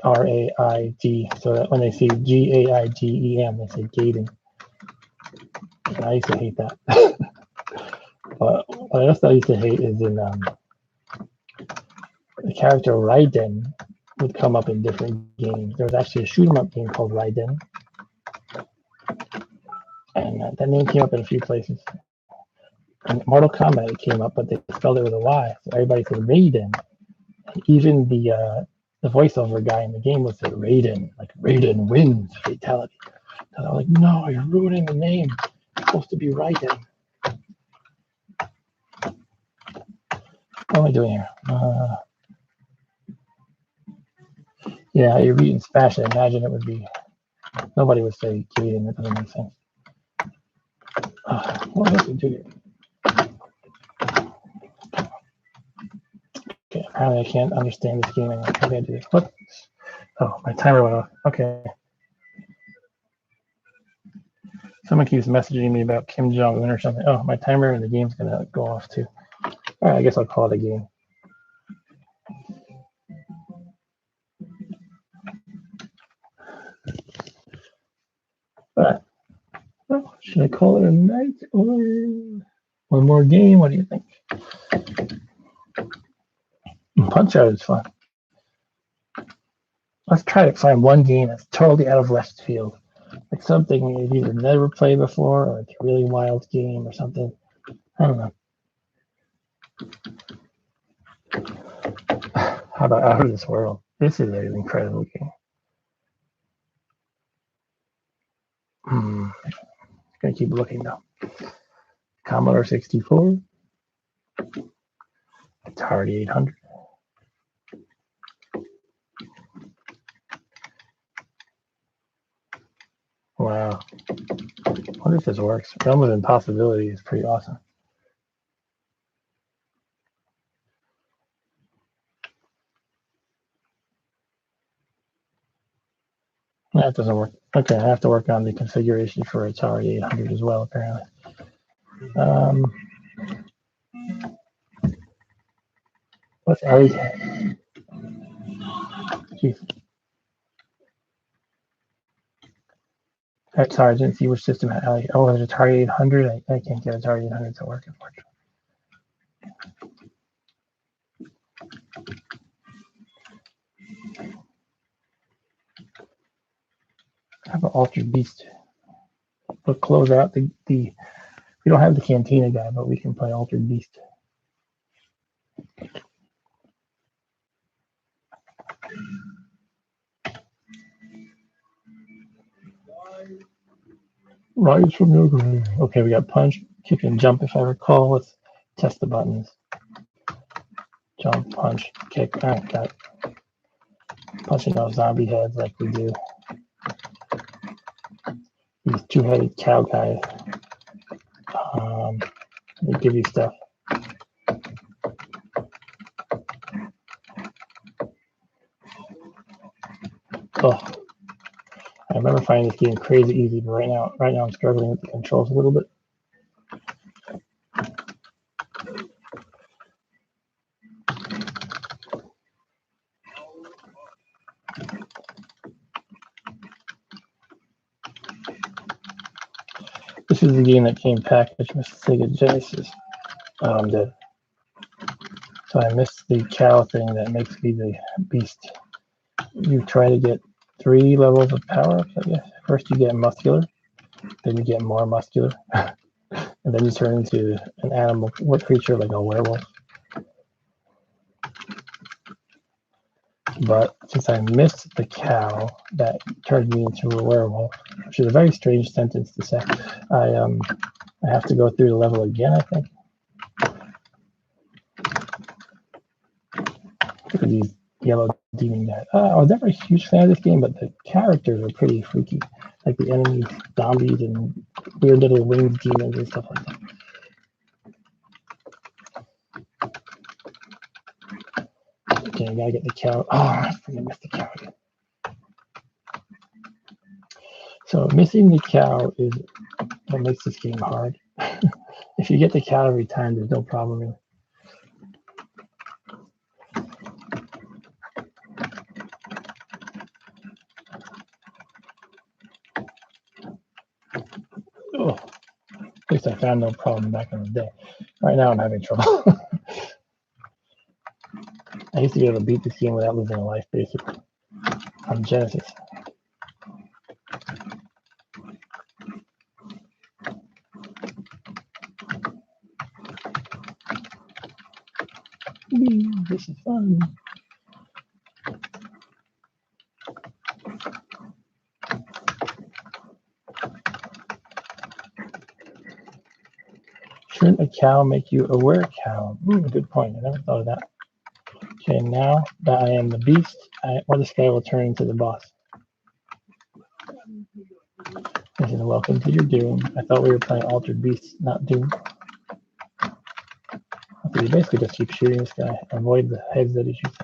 R-A-I-D. So that when they see G-A-I-D-E-M, they say Gaiden. And I used to hate that. But what else I used to hate is in the character Raiden would come up in different games. There was actually a shoot 'em up game called Raiden. And that name came up in a few places. In Mortal Kombat it came up, but they spelled it with a Y. So everybody said Raiden. And even the voiceover guy in the game would say Raiden, like Raiden wins fatality. And I'm like, no, you're ruining the name. It's supposed to be Raiden. What am I doing here? Yeah, you're reading Spanish. I imagine it would be. Nobody would say Gaiden. That doesn't make sense. What else we do here? Okay, apparently I can't understand this game anymore. How do I do this? What? Oh, my timer went off. Okay. Someone keeps messaging me about Kim Jong-un or something. Oh, my timer in the game's gonna go off too. All right, I guess I'll call it a game. But well, should I call it a night or one more game? What do you think? Punch Out is fun. Let's try to find one game that's totally out of left field. Like something we've either never played before or it's a really wild game or something. I don't know. How about Out of This World? This is an incredible game. Gonna keep looking though. Commodore 64, Atari 800. Wow. I wonder if this works. Realm of Impossibility is pretty awesome. That doesn't work. Okay, I have to work on the configuration for Atari 800 as well, apparently. What's Ellie's head? Jeez. Sorry, I didn't see which system had Ellie. Oh, there's Atari 800. I can't get Atari 800 to work, unfortunately. have an altered beast. We'll close out the we don't have the cantina guy, but we can play altered beast. Rise from your grave. Okay, we got punch, kick, and jump if I recall. Let's test the buttons. Jump, punch, kick. I got punching those zombie heads like we do. These two-headed cow guys. They give you stuff. Oh, I remember finding this game crazy easy, but right now I'm struggling with the controls a little bit. This is the game that came packaged with Sega Genesis. Oh, I'm dead. So I missed the cow thing that makes me the beast. You try to get 3 levels of power ups, I guess. First you get muscular, then you get more muscular, and then you turn into an animal creature like a werewolf. But since I missed the cow, that turned me into a werewolf, which is a very strange sentence to say. I have to go through the level again, I think. Look at these yellow demon guys. I was never a huge fan of this game, but the characters are pretty freaky. Like the enemies, zombies, and weird little winged demons and stuff like that. Okay, I gotta get the cow. Oh, I freaking missed the cow again. So missing the cow is what makes this game hard. If you get the cow every time, there's no problem really. Oh, at least I found no problem back in the day. Right now I'm having trouble. I used to be able to beat this game without losing a life, basically, on Genesis. This is fun. Shouldn't a cow make you a were-cow? Good point. I never thought of that. Okay, now that I am the beast, this guy will turn into the boss. This is welcome to your doom. I thought we were playing Altered Beast, not Doom. Okay, you basically just keep shooting this guy. Avoid the heads that he shoots.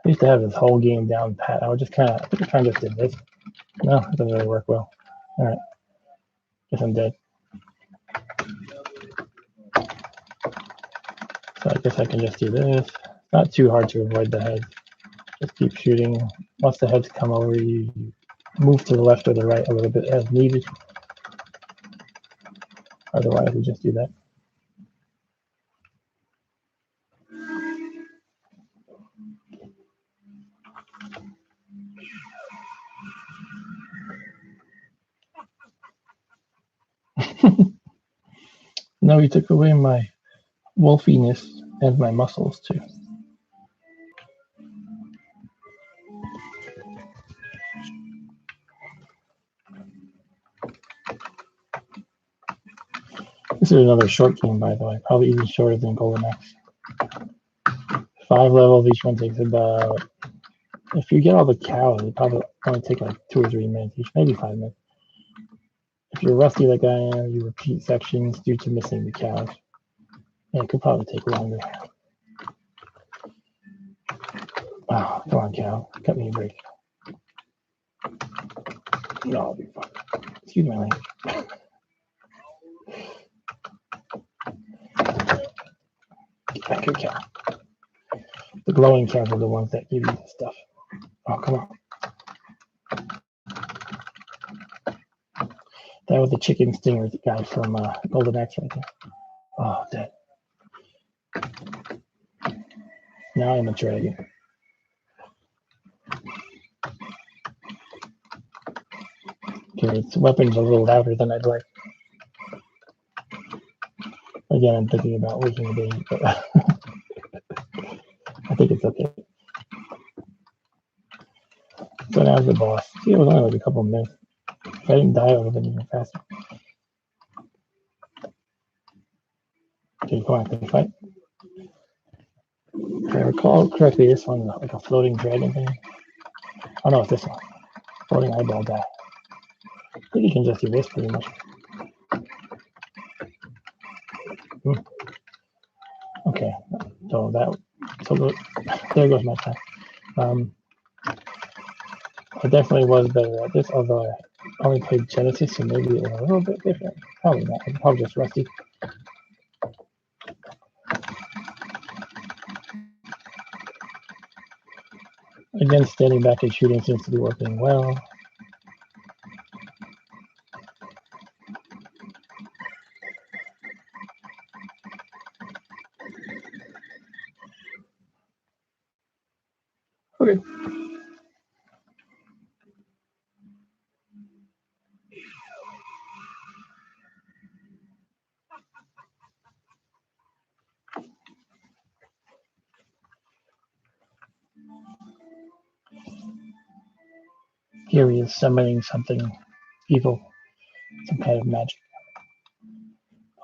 I used to have this whole game down pat. I think I kind of just did this. No, it doesn't really work well. All right, guess I'm dead. So I guess I can just do this. Not too hard to avoid the heads. Just keep shooting. Once the heads come over, you move to the left or the right a little bit as needed. Otherwise, we just do that. No, he took away my wolfiness and my muscles too. This is another short game, by the way, probably even shorter than Golden Axe. 5 levels, each one takes about, if you get all the cows, it probably only take like 2 or 3 minutes each, maybe 5 minutes. If you're rusty like I am, you repeat sections due to missing the cows. Yeah, it could probably take longer. Oh, come on, cow. Cut me a break. No, I'll be fine. Excuse my language. Get back here, cow. The glowing cows are the ones that give you the stuff. Oh, come on. That was the chicken stinger guy from Golden Axe right there. Oh, dead. Now I'm a dragon. Okay, its weapon's a little louder than I'd like. Again, I'm thinking about waking the baby, but I think it's okay. So now's the boss. See, it was only like a couple of minutes. If I didn't die, I would have been even faster. Okay, come on, can we fight? If I recall correctly, this one's like a floating dragon thing. Oh no, it's this one. Floating eyeball guy. I think you can just do this pretty much. Okay, so there goes my time. I definitely was better at this, although I only played Genesis, so maybe it was a little bit different. Probably not. I'm probably just rusty. Again, standing back and shooting seems to be working well. Okay. Here he is summoning something evil, some kind of magic.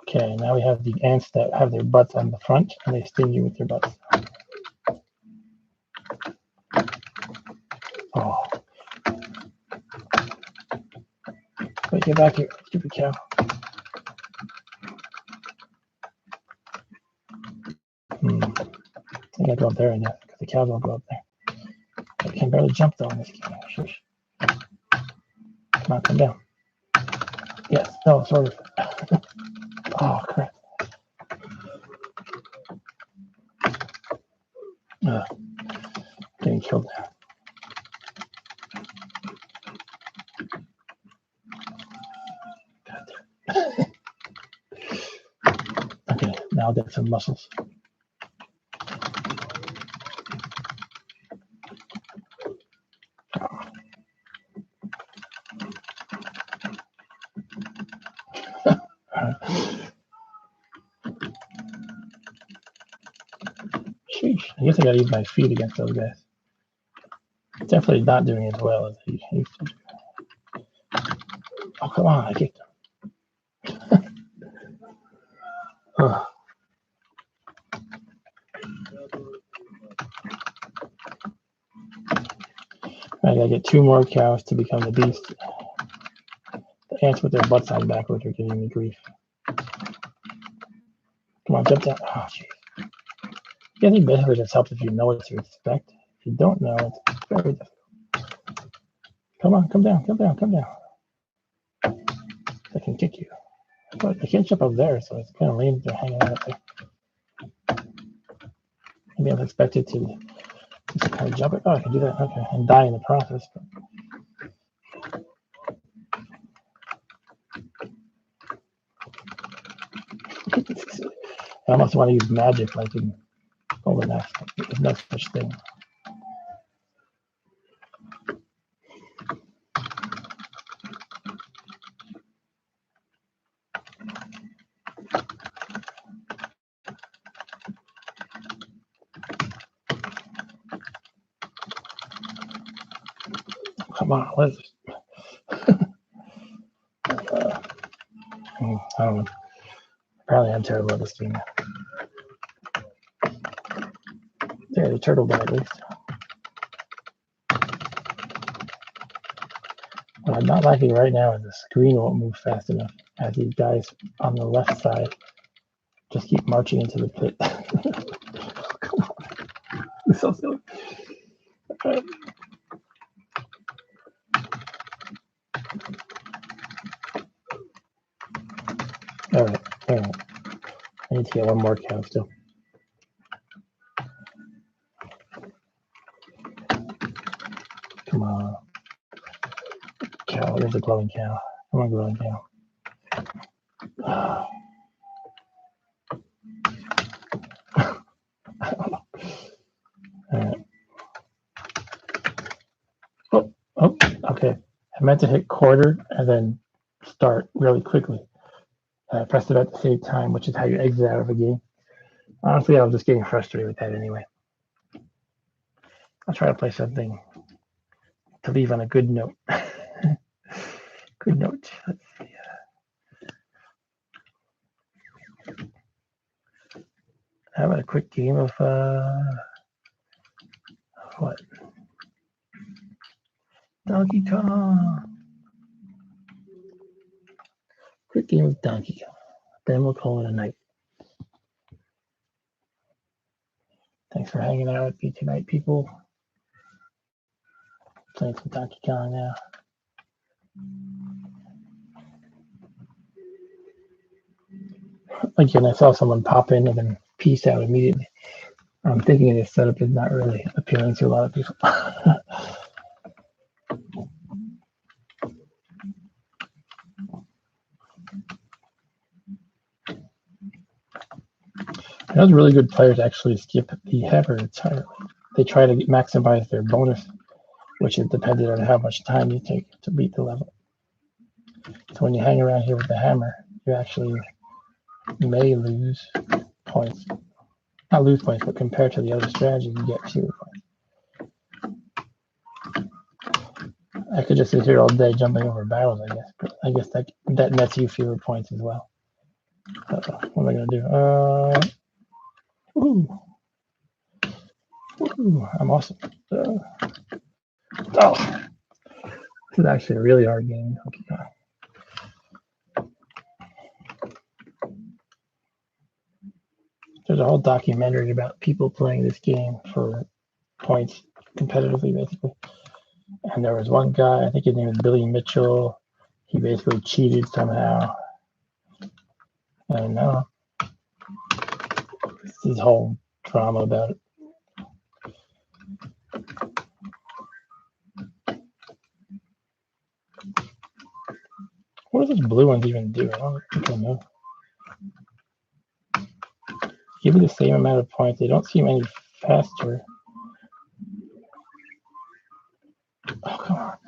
Okay, now we have the ants that have their butts on the front, and they sting you with their butts. Oh. Wait, get back here, stupid cow. I gotta go up there, I guess, because the cows won't go up there. I can barely jump though in this game. Shush. Come on, come down. Yes, no, sort of. Oh, crap. Getting killed now. Okay, now I'll get some muscles. Sheesh, I guess I gotta use my feet against those guys. Definitely not doing as well as he used to do. Oh, come on, I kicked him. I gotta get 2 more cows to become the beast. The ants with their butts on backwards are giving me grief. Come on, jump down. Oh, jeez. I think basically just helps if you know what to expect. If you don't know, it's very difficult. Come on, come down, come down, come down. I can kick you. But I can't jump up there, so it's kind of lame to hang out up there. Maybe I was expected to just kind of jump it. Oh, I can do that. Okay, and die in the process. But... I almost want to use magic like in Golden Axe. There's no such thing. Come on, let's. I don't know. Apparently, I'm terrible at this game. There, the turtle died at least. What I'm not liking right now is the screen won't move fast enough as these guys on the left side just keep marching into the pit. Come on. It's so silly. All right. I need to get 1 more cow still. Come on. Cow, there's a glowing cow. Come on, glowing cow. I don't know. All right. Oh, okay. meant to hit quarter and then start really quickly. And I pressed it at the same time, which is how you exit out of a game. Honestly, I was just getting frustrated with that anyway. I'll try to play something to leave on a good note. Good note. Let's see. How about a quick game of what? Donkey Kong. Quick game of Donkey Kong. Then we'll call it a night. Thanks for hanging out with me tonight, people. Playing some Donkey Kong now. Again, I saw someone pop in and then peace out immediately. I'm thinking this setup is not really appealing to a lot of people. Those really good players actually skip the hammer entirely. They try to maximize their bonus, which is dependent on how much time you take to beat the level. So when you hang around here with the hammer, you actually may lose points. Not lose points, but compared to the other strategy, you get fewer points. I could just sit here all day jumping over barrels, I guess. But I guess that nets you fewer points as well. What am I going to do? Ooh, I'm awesome. Oh, this is actually a really hard game. Okay. There's a whole documentary about people playing this game for points competitively, basically. And there was one guy, I think his name was Billy Mitchell. He basically cheated somehow. And this whole drama about it. What do those blue ones even do? I don't think I know. Give me the same amount of points. They don't seem any faster. Oh, come on.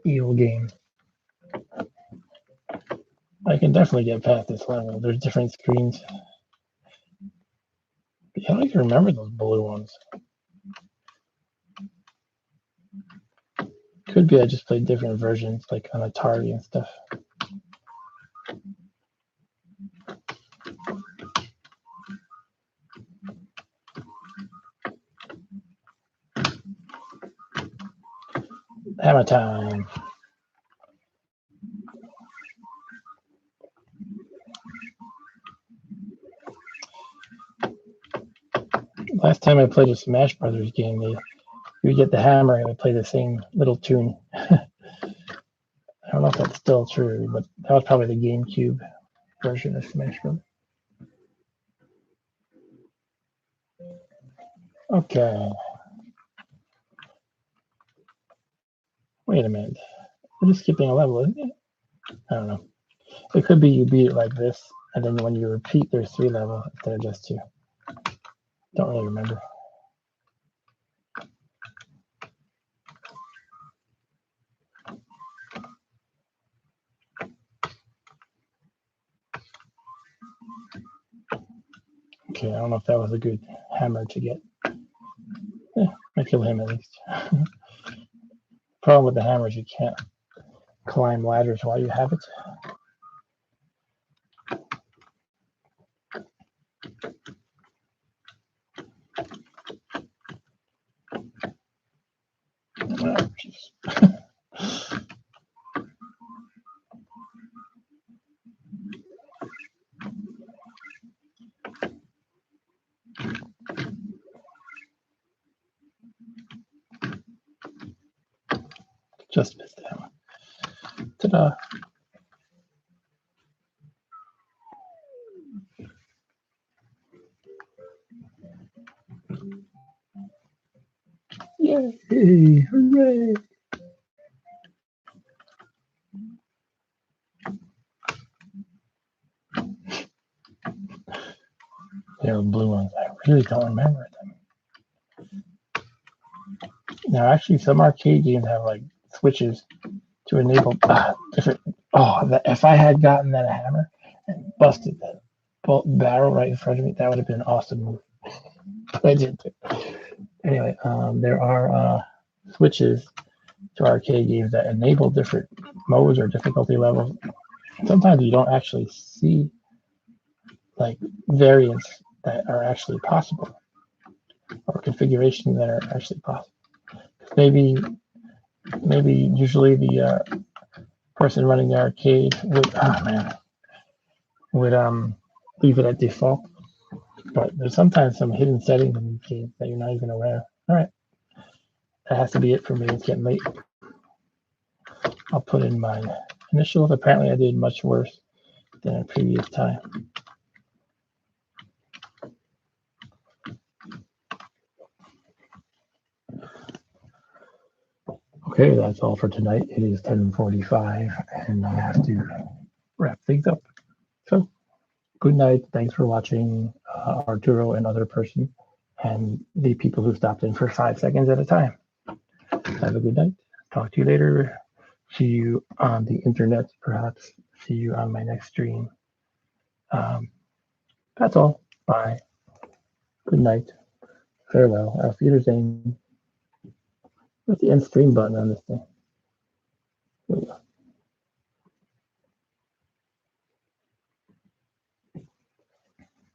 Evil game. I can definitely get past this level. There's different screens. I don't even remember those blue ones. Could be I just played different versions, like on Atari and stuff. Hammer time. Last time I played a Smash Brothers game, you would get the hammer and it would play the same little tune. I don't know if that's still true, but that was probably the GameCube version of Smash Brothers. Okay. Wait a minute. We're just skipping a level, isn't it? I don't know. It could be you beat it like this, and then when you repeat, there's 3 levels instead of just 2. Don't really remember. Okay, I don't know if that was a good hammer to get. I kill him at least. Problem with the hammer is you can't climb ladders while you have it. Just missed that one. Ta-da. Yay! Hooray! They were blue ones. I really don't remember them. Now, actually, some arcade games have like switches to enable different. Oh, if I had gotten that hammer and busted that barrel right in front of me, that would have been an awesome move. But I didn't. Anyway, there are switches to arcade games that enable different modes or difficulty levels. Sometimes you don't actually see like variants that are actually possible or configurations that are actually possible. Maybe, maybe usually the person running the arcade would leave it at default. But there's sometimes some hidden settings in these games that you're not even aware of. All right, that has to be it for me. It's getting late. I'll put in my initials. Apparently, I did much worse than a previous time. Okay, that's all for tonight. It is 10:45, and I have to wrap things up. So, good night. Thanks for watching, Arturo and other person, and the people who stopped in for 5 seconds at a time. Have a good night. Talk to you later. See you on the internet, perhaps. See you on my next stream. That's all. Bye. Good night. Farewell. Auf Wiedersehen. What's the end stream button on this thing? Here we go.